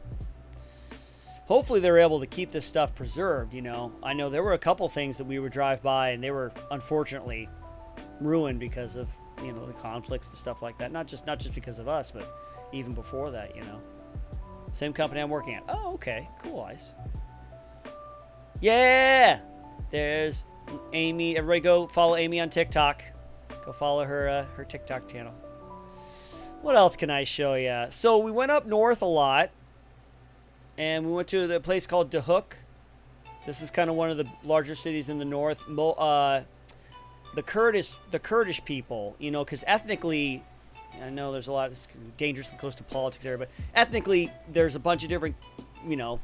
Hopefully they're able to keep this stuff preserved, you know. I know there were a couple things that we would drive by and they were unfortunately ruined because of, you know, the conflicts and stuff like that. Not just because of us, but even before that, you know. Same company I'm working at. Oh, okay. Cool, Ice. Yeah! There's Amy. Everybody go follow Amy on TikTok. Go follow her TikTok channel. What else can I show you? So we went up north a lot. And we went to the place called Duhok. This is kind of one of the larger cities in the north. The Kurdish people, you know, because ethnically, I know there's a lot, it's dangerously close to politics there, but ethnically, there's a bunch of different, you know,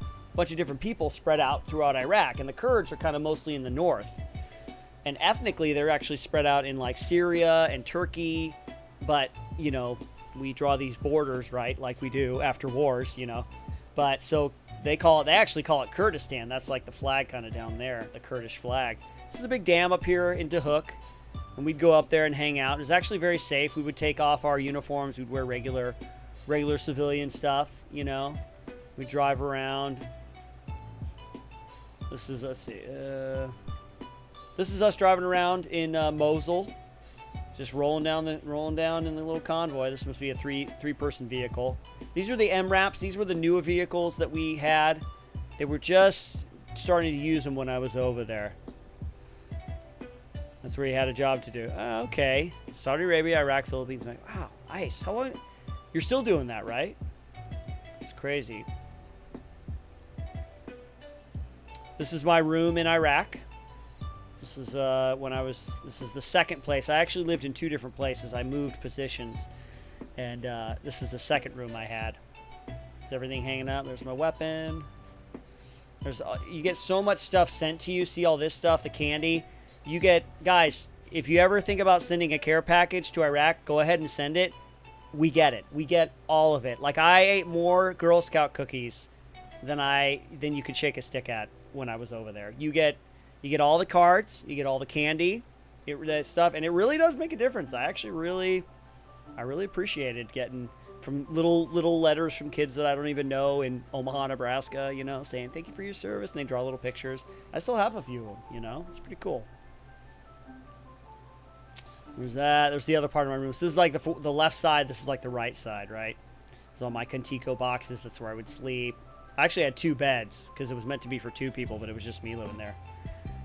people spread out throughout Iraq, and the Kurds are kind of mostly in the north. And ethnically, they're actually spread out in like Syria and Turkey, but, you know, we draw these borders, right, like we do after wars, you know. But so they actually call it Kurdistan. That's like the flag kind of down there, the Kurdish flag. This is a big dam up here in Duhok. And we'd go up there and hang out. It was actually very safe. We would take off our uniforms. We'd wear regular civilian stuff, you know. We'd drive around. This is, let's see. This is us driving around in Mosul. Just rolling down in the little convoy. This must be a three-person vehicle. These are the MRAPs. These were the newer vehicles that we had. They were just starting to use them when I was over there. That's where he had a job to do. Okay. Saudi Arabia, Iraq, Philippines. Wow, Ice. How long? You're still doing that, right? It's crazy. This is my room in Iraq. This is this is the second place. I actually lived in 2 different places. I moved positions. And this is the second room I had. Is everything hanging up? There's my weapon. You get so much stuff sent to you. See all this stuff, the candy. You get, guys, if you ever think about sending a care package to Iraq, go ahead and send it. We get it. We get all of it. Like, I ate more Girl Scout cookies than you could shake a stick at when I was over there. You get all the cards. You get all the candy. that stuff, and it really does make a difference. I really appreciated getting from little letters from kids that I don't even know in Omaha, Nebraska, you know, saying thank you for your service, and they draw little pictures. I still have a few of them, you know. It's pretty cool. There's that. There's the other part of my room. So this is like the left side. This is like the right side, right? There's all my Contico boxes. That's where I would sleep. I actually had 2 beds because it was meant to be for 2 people, but it was just me living there.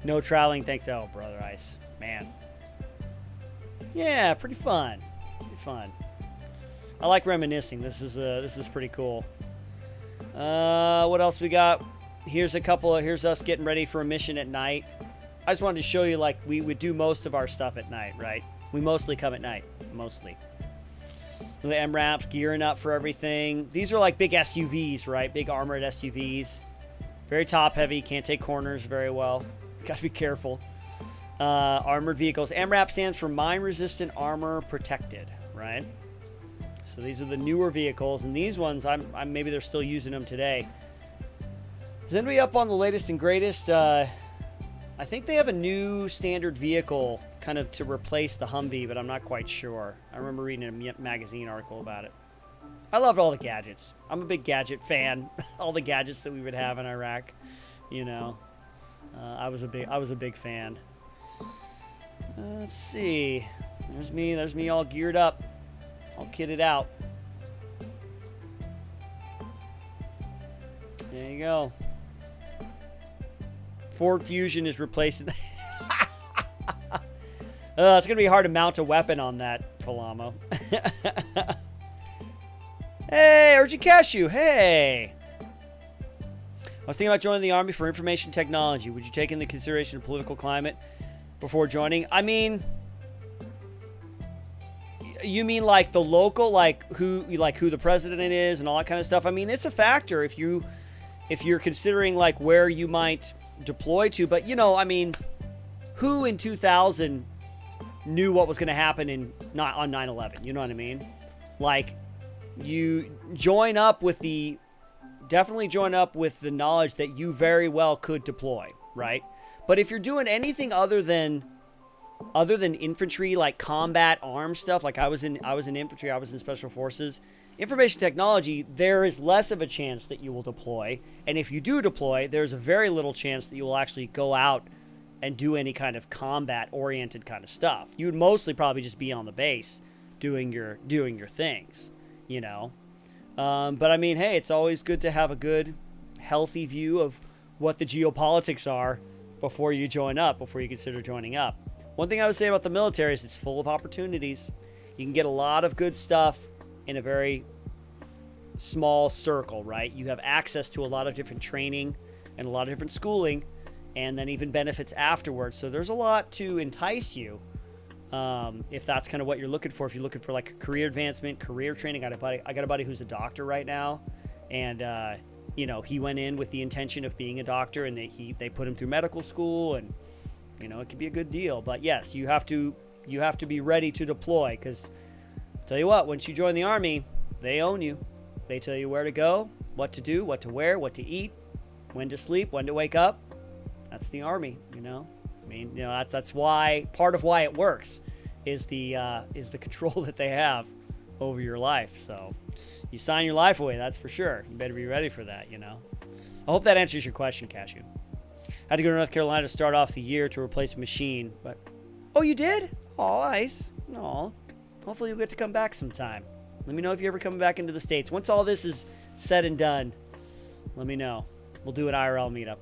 No traveling, thanks. Oh, Brother Ice. Man. Yeah, pretty fun. Pretty fun. I like reminiscing. This is pretty cool. What else we got? Here's us getting ready for a mission at night. I just wanted to show you, like, we would do most of our stuff at night, right? We mostly come at night. Mostly. The MRAPs, gearing up for everything. These are like big SUVs, right? Big armored SUVs. Very top heavy. Can't take corners very well. Gotta be careful. Armored vehicles. MRAP stands for Mine Resistant Armor Protected, right? So these are the newer vehicles, and these ones, I'm maybe they're still using them today. Is anybody up on the latest and greatest? I think they have a new standard vehicle kind of to replace the Humvee, but I'm not quite sure. I remember reading a magazine article about it. I loved all the gadgets. I'm a big gadget fan. All the gadgets that we would have in Iraq, you know. I was a big fan. Let's see. There's me all geared up. All kitted out. There you go. Ford Fusion is replacing. It's going to be hard to mount a weapon on that, Falamo. Hey, Urgent Cashew. Hey. I was thinking about joining the Army for information technology. Would you take into consideration the political climate before joining? I mean, you mean like the local, like who the president is and all that kind of stuff? I mean, it's a factor if you're considering like where you might deploy to. But, you know, I mean, who in 2000 knew what was going to happen on 9/11? You know what I mean? Like, you definitely join up with the knowledge that you very well could deploy, right? But if you're doing anything other than infantry, like combat arms stuff, like I was in infantry, I was in special forces, information technology, there is less of a chance that you will deploy. And if you do deploy, there's a very little chance that you will actually go out and do any kind of combat oriented kind of stuff. You would mostly probably just be on the base doing your things, you know? But I mean, hey, it's always good to have a good, healthy view of what the geopolitics are before you consider joining up. One thing I would say about the military is it's full of opportunities. You can get a lot of good stuff in a very small circle, right? You have access to a lot of different training and a lot of different schooling, and then even benefits afterwards. So there's a lot to entice you if that's kind of what you're looking for. If you're looking for like a career advancement, career training. I got a buddy who's a doctor right now, and you know, he went in with the intention of being a doctor, and they put him through medical school, and you know, it could be a good deal. But yes, you have to be ready to deploy, because tell you what, once you join the Army, they own you. They tell you where to go, what to do, what to wear, what to eat, when to sleep, when to wake up. That's the Army, you know. I mean, you know, that's why, part of why it works is the control that they have over your life. So you sign your life away, that's for sure. You better be ready for that, you know. I hope that answers your question, Cashew. Had to go to North Carolina to start off the year to replace a machine, but oh, you did? Oh, nice. No, hopefully you'll get to come back sometime. Let me know if you're ever coming back into the States. Once all this is said and done, let me know. We'll do an IRL meetup.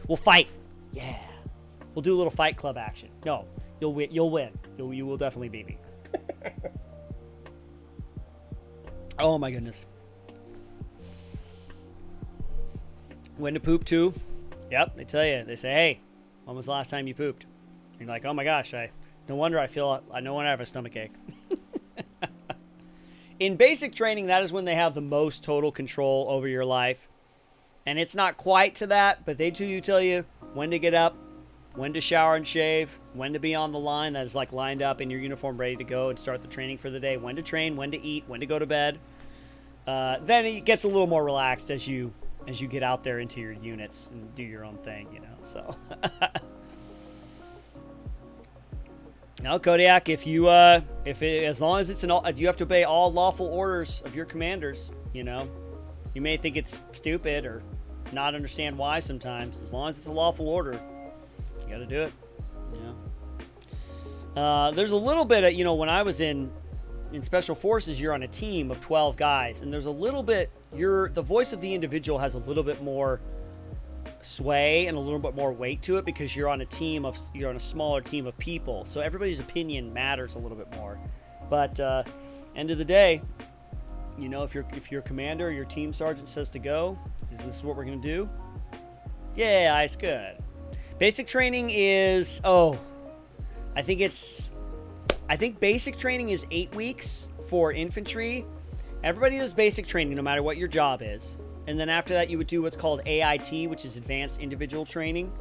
We'll fight. Yeah. We'll do a little fight club action. No, you'll win. You will definitely beat me. Oh my goodness. When to poop too? Yep, they tell you. They say, hey, when was the last time you pooped? You're like, oh my gosh, no wonder I have a stomach ache. In basic training, that is when they have the most total control over your life. And it's not quite to that, but they tell you when to get up, when to shower and shave, when to be on the line that is like lined up in your uniform ready to go and start the training for the day, when to train, when to eat, when to go to bed. Then it gets a little more relaxed as you get out there into your units and do your own thing, you know. So No, Kodiak, if you as long as it's you have to obey all lawful orders of your commanders. You know, you may think it's stupid or not understand why sometimes. As long as it's a lawful order, you got to do it. You know, there's a little bit of, you know, when I was in Special Forces, you're on a team of 12 guys, and there's a little bit. The voice of the individual has a little bit more sway and a little bit more weight to it because you're on a smaller team of people, so everybody's opinion matters a little bit more. But end of the day, you know, if your commander or your team sergeant says to go, this is what we're gonna do. Yeah, it's good. Basic training is I think basic training is 8 weeks for infantry. Everybody does basic training no matter what your job is. And then after that, you would do what's called AIT, which is Advanced Individual Training.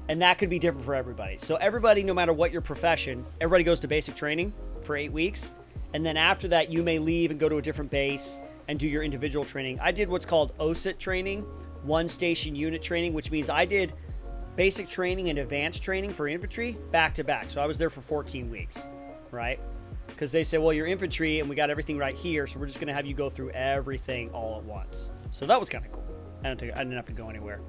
And that could be different for everybody. So everybody, no matter what your profession, everybody goes to basic training for 8 weeks. And then after that, you may leave and go to a different base and do your individual training. I did what's called OSUT training, one station unit training, which means I did basic training and advanced training for infantry back to back. So I was there for 14 weeks, right? Because they said, well, you're infantry and we got everything right here, so we're just going to have you go through everything all at once. So that was kind of cool. I didn't have to go anywhere.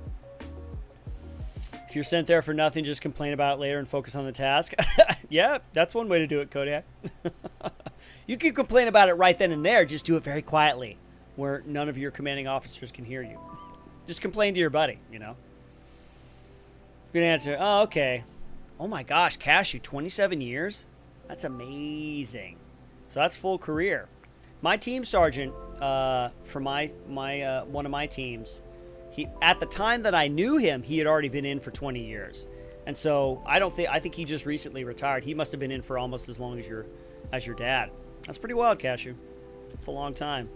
If you're sent there for nothing, just complain about it later and focus on the task. Yeah, that's one way to do it, Kodiak. You can complain about it right then and there. Just do it very quietly where none of your commanding officers can hear you. Just complain to your buddy, you know. Good answer. Oh, okay. Oh my gosh, Cashew, 27 years? That's amazing. So that's full career. My team sergeant for my one of my teams, he at the time that I knew him, he had already been in for 20 years. And so I think he just recently retired. He must have been in for almost as long as your dad. That's pretty wild, Cashew. That's a long time.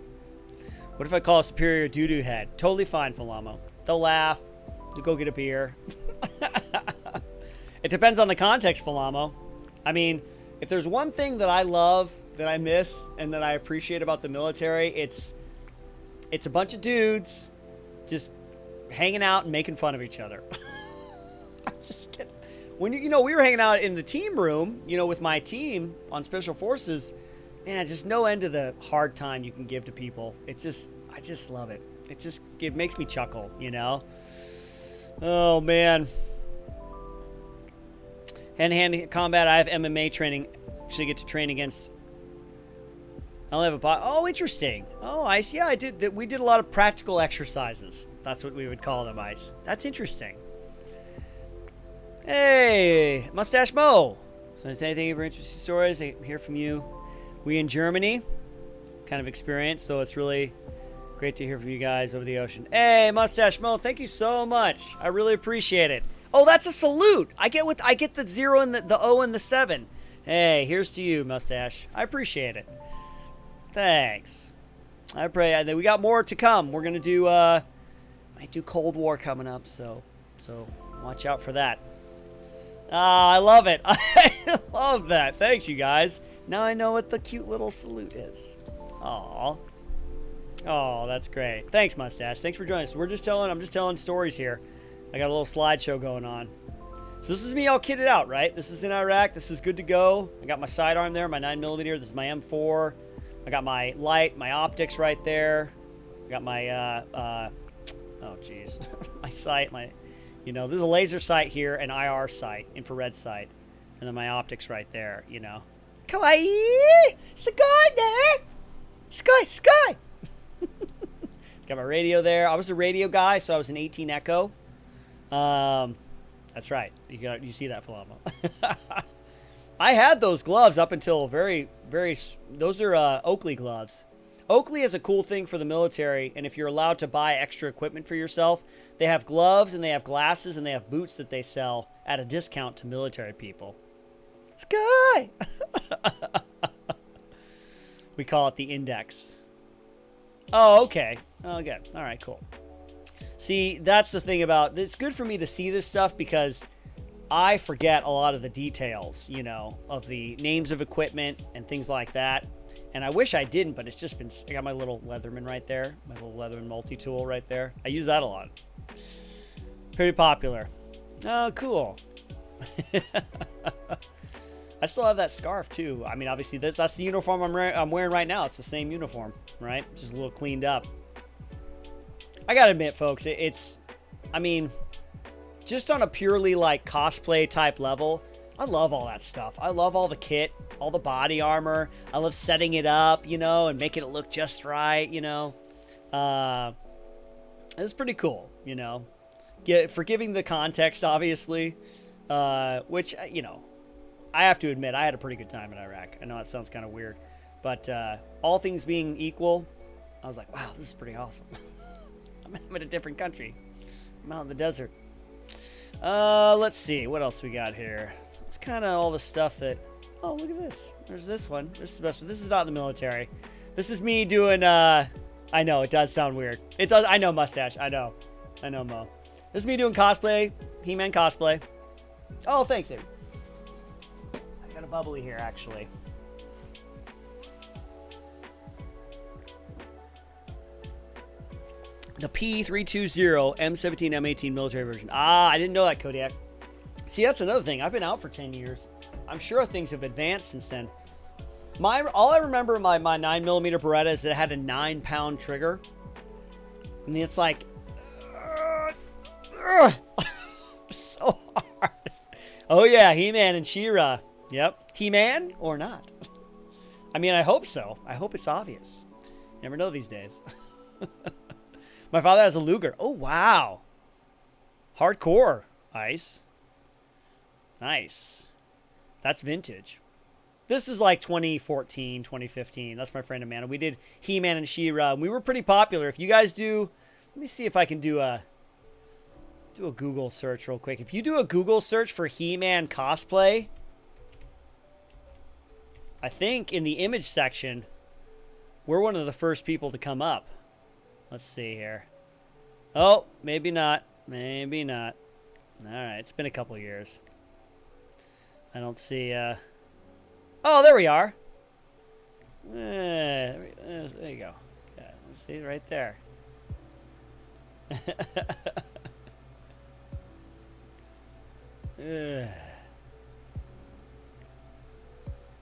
What if I call a superior doo-doo head? Totally fine, Falamo. They'll laugh. They'll go get a beer. It depends on the context, Falamo. I mean, if there's one thing that I love, that I miss, and that I appreciate about the military, it's a bunch of dudes just hanging out and making fun of each other. I'm just kidding. When we were hanging out in the team room, with my team on Special Forces, man, just no end to the hard time you can give to people. I just love it. It makes me chuckle, Oh, man. Hand-to-hand combat, I have MMA training. Actually get to train against... I only have a bot. Oh, interesting. Oh, Ice. Yeah, I did. We did a lot of practical exercises. That's what we would call them, Ice. That's interesting. Hey, Mustache Mo. So, is anything ever interesting stories? I hear from you. We in Germany kind of experience, so it's really great to hear from you guys over the ocean. Hey, Mustache Mo, thank you so much. I really appreciate it. Oh, that's a salute. I get the 0 and the O and the 7. Hey, here's to you, Mustache. I appreciate it. Thanks. I pray that we got more to come. We're gonna do might do Cold War coming up, so watch out for that. I love it. I love that. Thanks, you guys. Now I know what the cute little salute is. Aw. Oh, that's great. Thanks, Mustache. Thanks for joining us. I'm just telling stories here. I got a little slideshow going on. So this is me all kitted out, right? This is in Iraq. This is good to go. I got my sidearm there, my 9mm. This is my M4. I got my light, my optics right there. I got my, oh, geez. My sight, there's a laser sight here, an IR sight, infrared sight. And then my optics right there, Kawaii! Sky! Sky! Got my radio there. I was a radio guy, so I was an 18 Echo. That's right. You see that, Paloma. I had those gloves up until those are Oakley gloves. Oakley is a cool thing for the military, and if you're allowed to buy extra equipment for yourself, they have gloves and they have glasses and they have boots that they sell at a discount to military people. Sky! We call it the Index. Oh, okay. Oh, good. All right, cool. See, that's the thing about... It's good for me to see this stuff because I forget a lot of the details, of the names of equipment and things like that. And I wish I didn't, but it's just been... I got my little Leatherman right there. My little Leatherman multi-tool right there. I use that a lot. Pretty popular. Oh, cool. I still have that scarf too. I mean, obviously that's the uniform I'm wearing right now. It's the same uniform, right? Just a little cleaned up. I gotta admit, folks, I mean, just on a purely like cosplay type level, I love all that stuff. I love all the kit, all the body armor. I love setting it up, you know, and making it look just right, you know. It's pretty cool, you know. Forgiving the context, obviously, which, you know, I have to admit, I had a pretty good time in Iraq. I know that sounds kind of weird, but all things being equal, I was like, wow, this is pretty awesome. I'm in a different country. I'm out in the desert. Let's see. What else we got here? It's kind of all the stuff that... Oh, look at this. There's this one. There's special. This is not in the military. This is me doing... I know, it does sound weird. It does. I know, mustache. I know, Mo. This is me doing cosplay. He-Man cosplay. Oh, thanks, Avery. I got a bubbly here, actually. The P320 M17 M18 military version. Ah, I didn't know that, Kodiak. See, that's another thing. I've been out for 10 years. I'm sure things have advanced since then. All I remember my 9mm Beretta is that it had a 9-pound trigger. I mean, it's like... so hard. Oh, yeah, He-Man and She-Ra. Yep. He-Man or not? I mean, I hope so. I hope it's obvious. Never know these days. My father has a Luger. Oh, wow. Hardcore. Ice. Nice. That's vintage. This is like 2014, 2015. That's my friend Amanda. We did He-Man and She-Ra. We were pretty popular. If you guys do... Let me see if I can do a Google search real quick. If you do a Google search for He-Man cosplay, I think in the image section, we're one of the first people to come up. Let's see here. Oh, maybe not. Maybe not. All right, it's been a couple years. I don't see... Oh, there we are. There you go. Yeah, let's see, right there.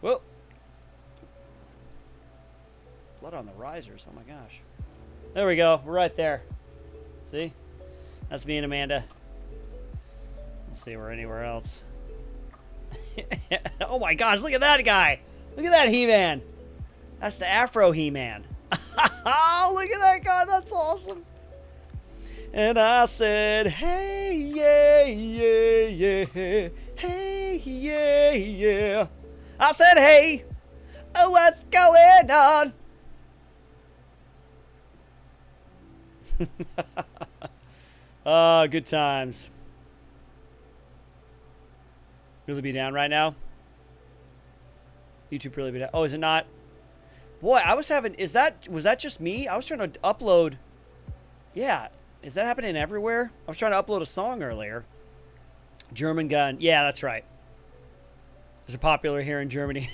Whoa. Blood on the risers. Oh my gosh. There we go. We're right there. See? That's me and Amanda. Let's see if we're anywhere else. Oh my gosh, look at that guy. Look at that He-Man. That's the Afro He-Man. Oh, look at that guy. That's awesome. And I said, hey, yeah, yeah, yeah. Hey, yeah, yeah. I said, hey, oh, what's going on? Oh, good times. Really be down right now? YouTube really be down. Oh, is it not? Boy, I was having... was that just me? I was trying to upload... Yeah. Is that happening everywhere? I was trying to upload a song earlier. German Gun. Yeah, that's right. Those are popular here in Germany.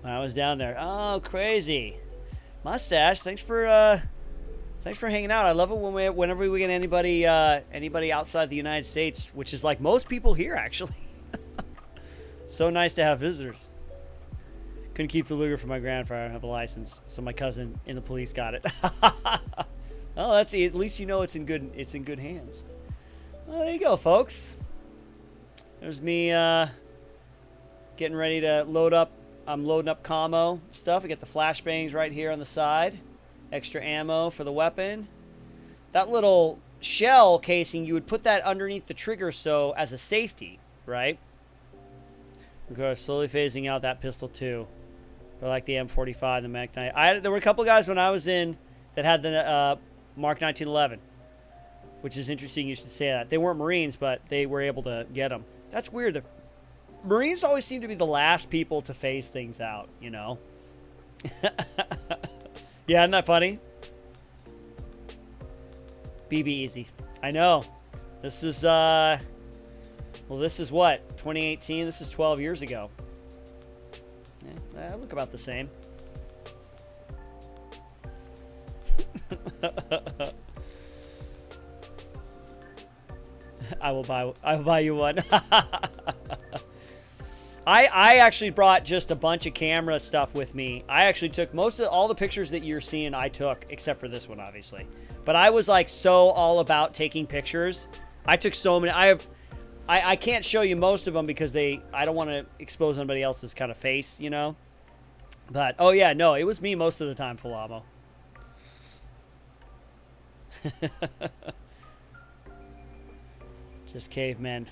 When I was down there. Oh, crazy. Mustache, thanks for hanging out. I love it whenever we get anybody outside the United States, which is like most people here, actually. So nice to have visitors. Couldn't keep the Luger for my grandfather. I don't have a license, so my cousin in the police got it. Oh, at least you know it's in good hands. Well, there you go, folks. There's me getting ready to load up. I'm loading up camo stuff. I got the flashbangs right here on the side. Extra ammo for the weapon. That little shell casing, you would put that underneath the trigger so as a safety, right? We're going slowly phasing out that pistol too. I like the M45, the Mac 9. There were a couple guys when I was in that had the Mark 1911, which is interesting you should say that. They weren't Marines, but they were able to get them. That's weird. The Marines always seem to be the last people to phase things out, you know? Yeah, isn't that funny? BB easy. I know. This is, well, this is what? 2018? This is 12 years ago. Yeah, I look about the same. I will buy you one. I actually brought just a bunch of camera stuff with me. I actually took most of all the pictures that you're seeing I took, except for this one, obviously. But I was like so all about taking pictures. I took so many. I can't show you most of them because I don't want to expose anybody else's kind of face, you know. But oh yeah, no, it was me most of the time, Palamo. Just cavemen.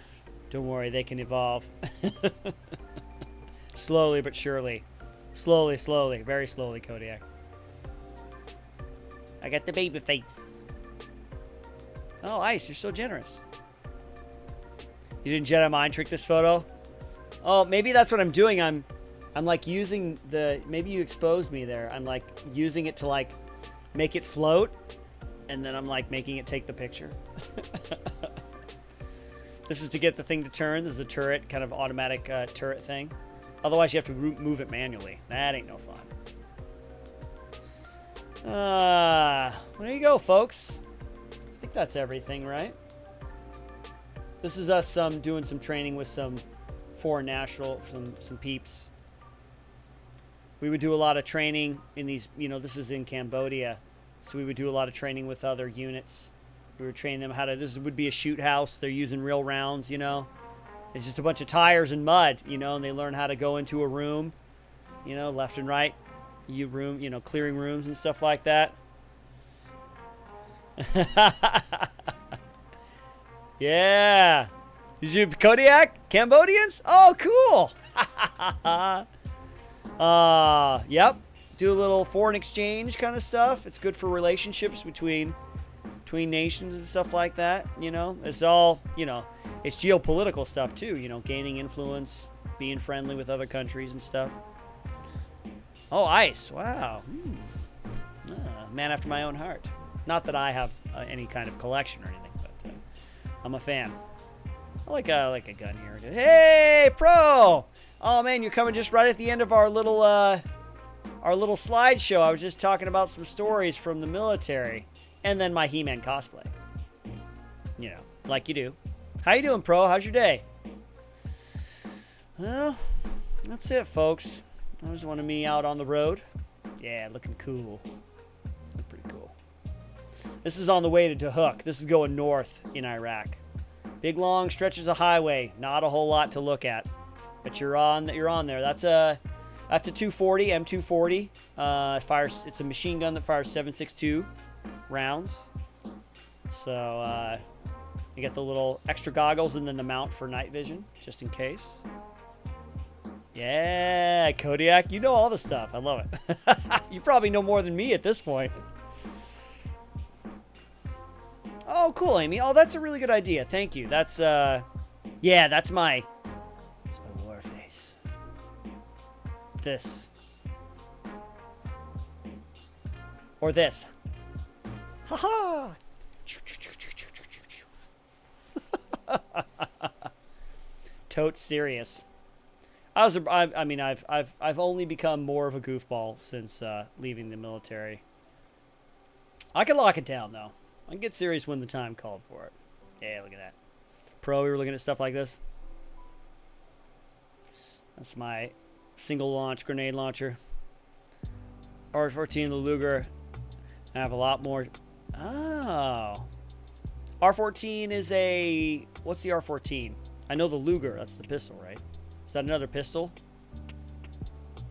Don't worry, they can evolve. Slowly but surely. Slowly, slowly. Very slowly, Kodiak. I got the baby face. Oh, Ice, you're so generous. You didn't Jedi mind trick this photo? Oh, maybe that's what I'm doing. I'm like using the... Maybe you exposed me there. I'm like using it to like make it float. And then I'm like making it take the picture. This is to get the thing to turn. This is a turret, kind of automatic turret thing. Otherwise, you have to move it manually. That ain't no fun. Well, there you go, folks. I think that's everything, right? This is us doing some training with some foreign national, some peeps. We would do a lot of training in these, you know, this is in Cambodia. So we would do a lot of training with other units. We were training them how to, this would be a shoot house. They're using real rounds, you know. It's just a bunch of tires and mud, you know, and they learn how to go into a room, you know, left and right. Clearing rooms and stuff like that. Yeah. Did you Kodiak? Cambodians? Oh, cool. Yep. Do a little foreign exchange kind of stuff. It's good for relationships between nations and stuff like that, you know. It's all, you know, it's geopolitical stuff too, you know, gaining influence, being friendly with other countries and stuff. Oh, Ice. Wow. Man after my own heart. Not that I have any kind of collection or anything, but I'm a fan. I like a gun here. Hey, Pro! Oh man, you're coming just right at the end of our little slideshow. I was just talking about some stories from the military. And then my He-Man cosplay. You know, like you do. How you doing, Pro? How's your day? Well, that's it, folks. That was one of me out on the road. Yeah, looking cool. Look pretty cool. This is on the way to Dahuk. This is going north in Iraq. Big long stretches of highway. Not a whole lot to look at. But you're on there. That's a 240, M240. It's a machine gun that fires 7.62 rounds. So you get the little extra goggles and then the mount for night vision, just in case. Yeah, Kodiak, you know all the stuff. I love it. You probably know more than me at this point. Oh, cool, Amy. Oh, that's a really good idea. Thank you. That's yeah, that's my war face. This. Or this. Haha! Totes serious. I mean, I've only become more of a goofball since leaving the military. I can lock it down though. I can get serious when the time called for it. Yeah, look at that. Pro, we were looking at stuff like this. That's my single launch grenade launcher. R14, the Luger. I have a lot more. Oh. R14 is a... What's the R14? I know the Luger. That's the pistol, right? Is that another pistol?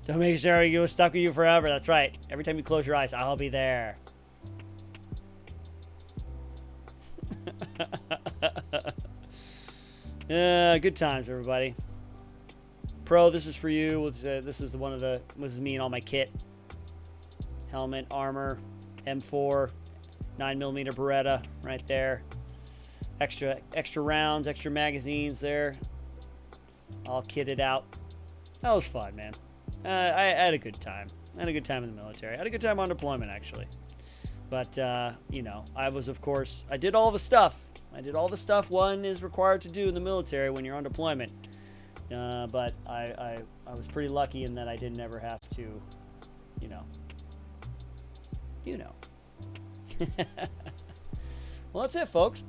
Don't make sure you was stuck with you forever. That's right. Every time you close your eyes, I'll be there. Good times, everybody. Pro, this is for you. This is me and all my kit. Helmet, armor, M4, 9mm Beretta right there. Extra rounds, extra magazines there. All kitted out. That was fun, man. I had a good time. I had a good time in the military. I had a good time on deployment, actually. But, you know, I did all the stuff. I did all the stuff one is required to do in the military when you're on deployment. But I was pretty lucky in that I didn't ever have to, you know. Well, that's it, folks.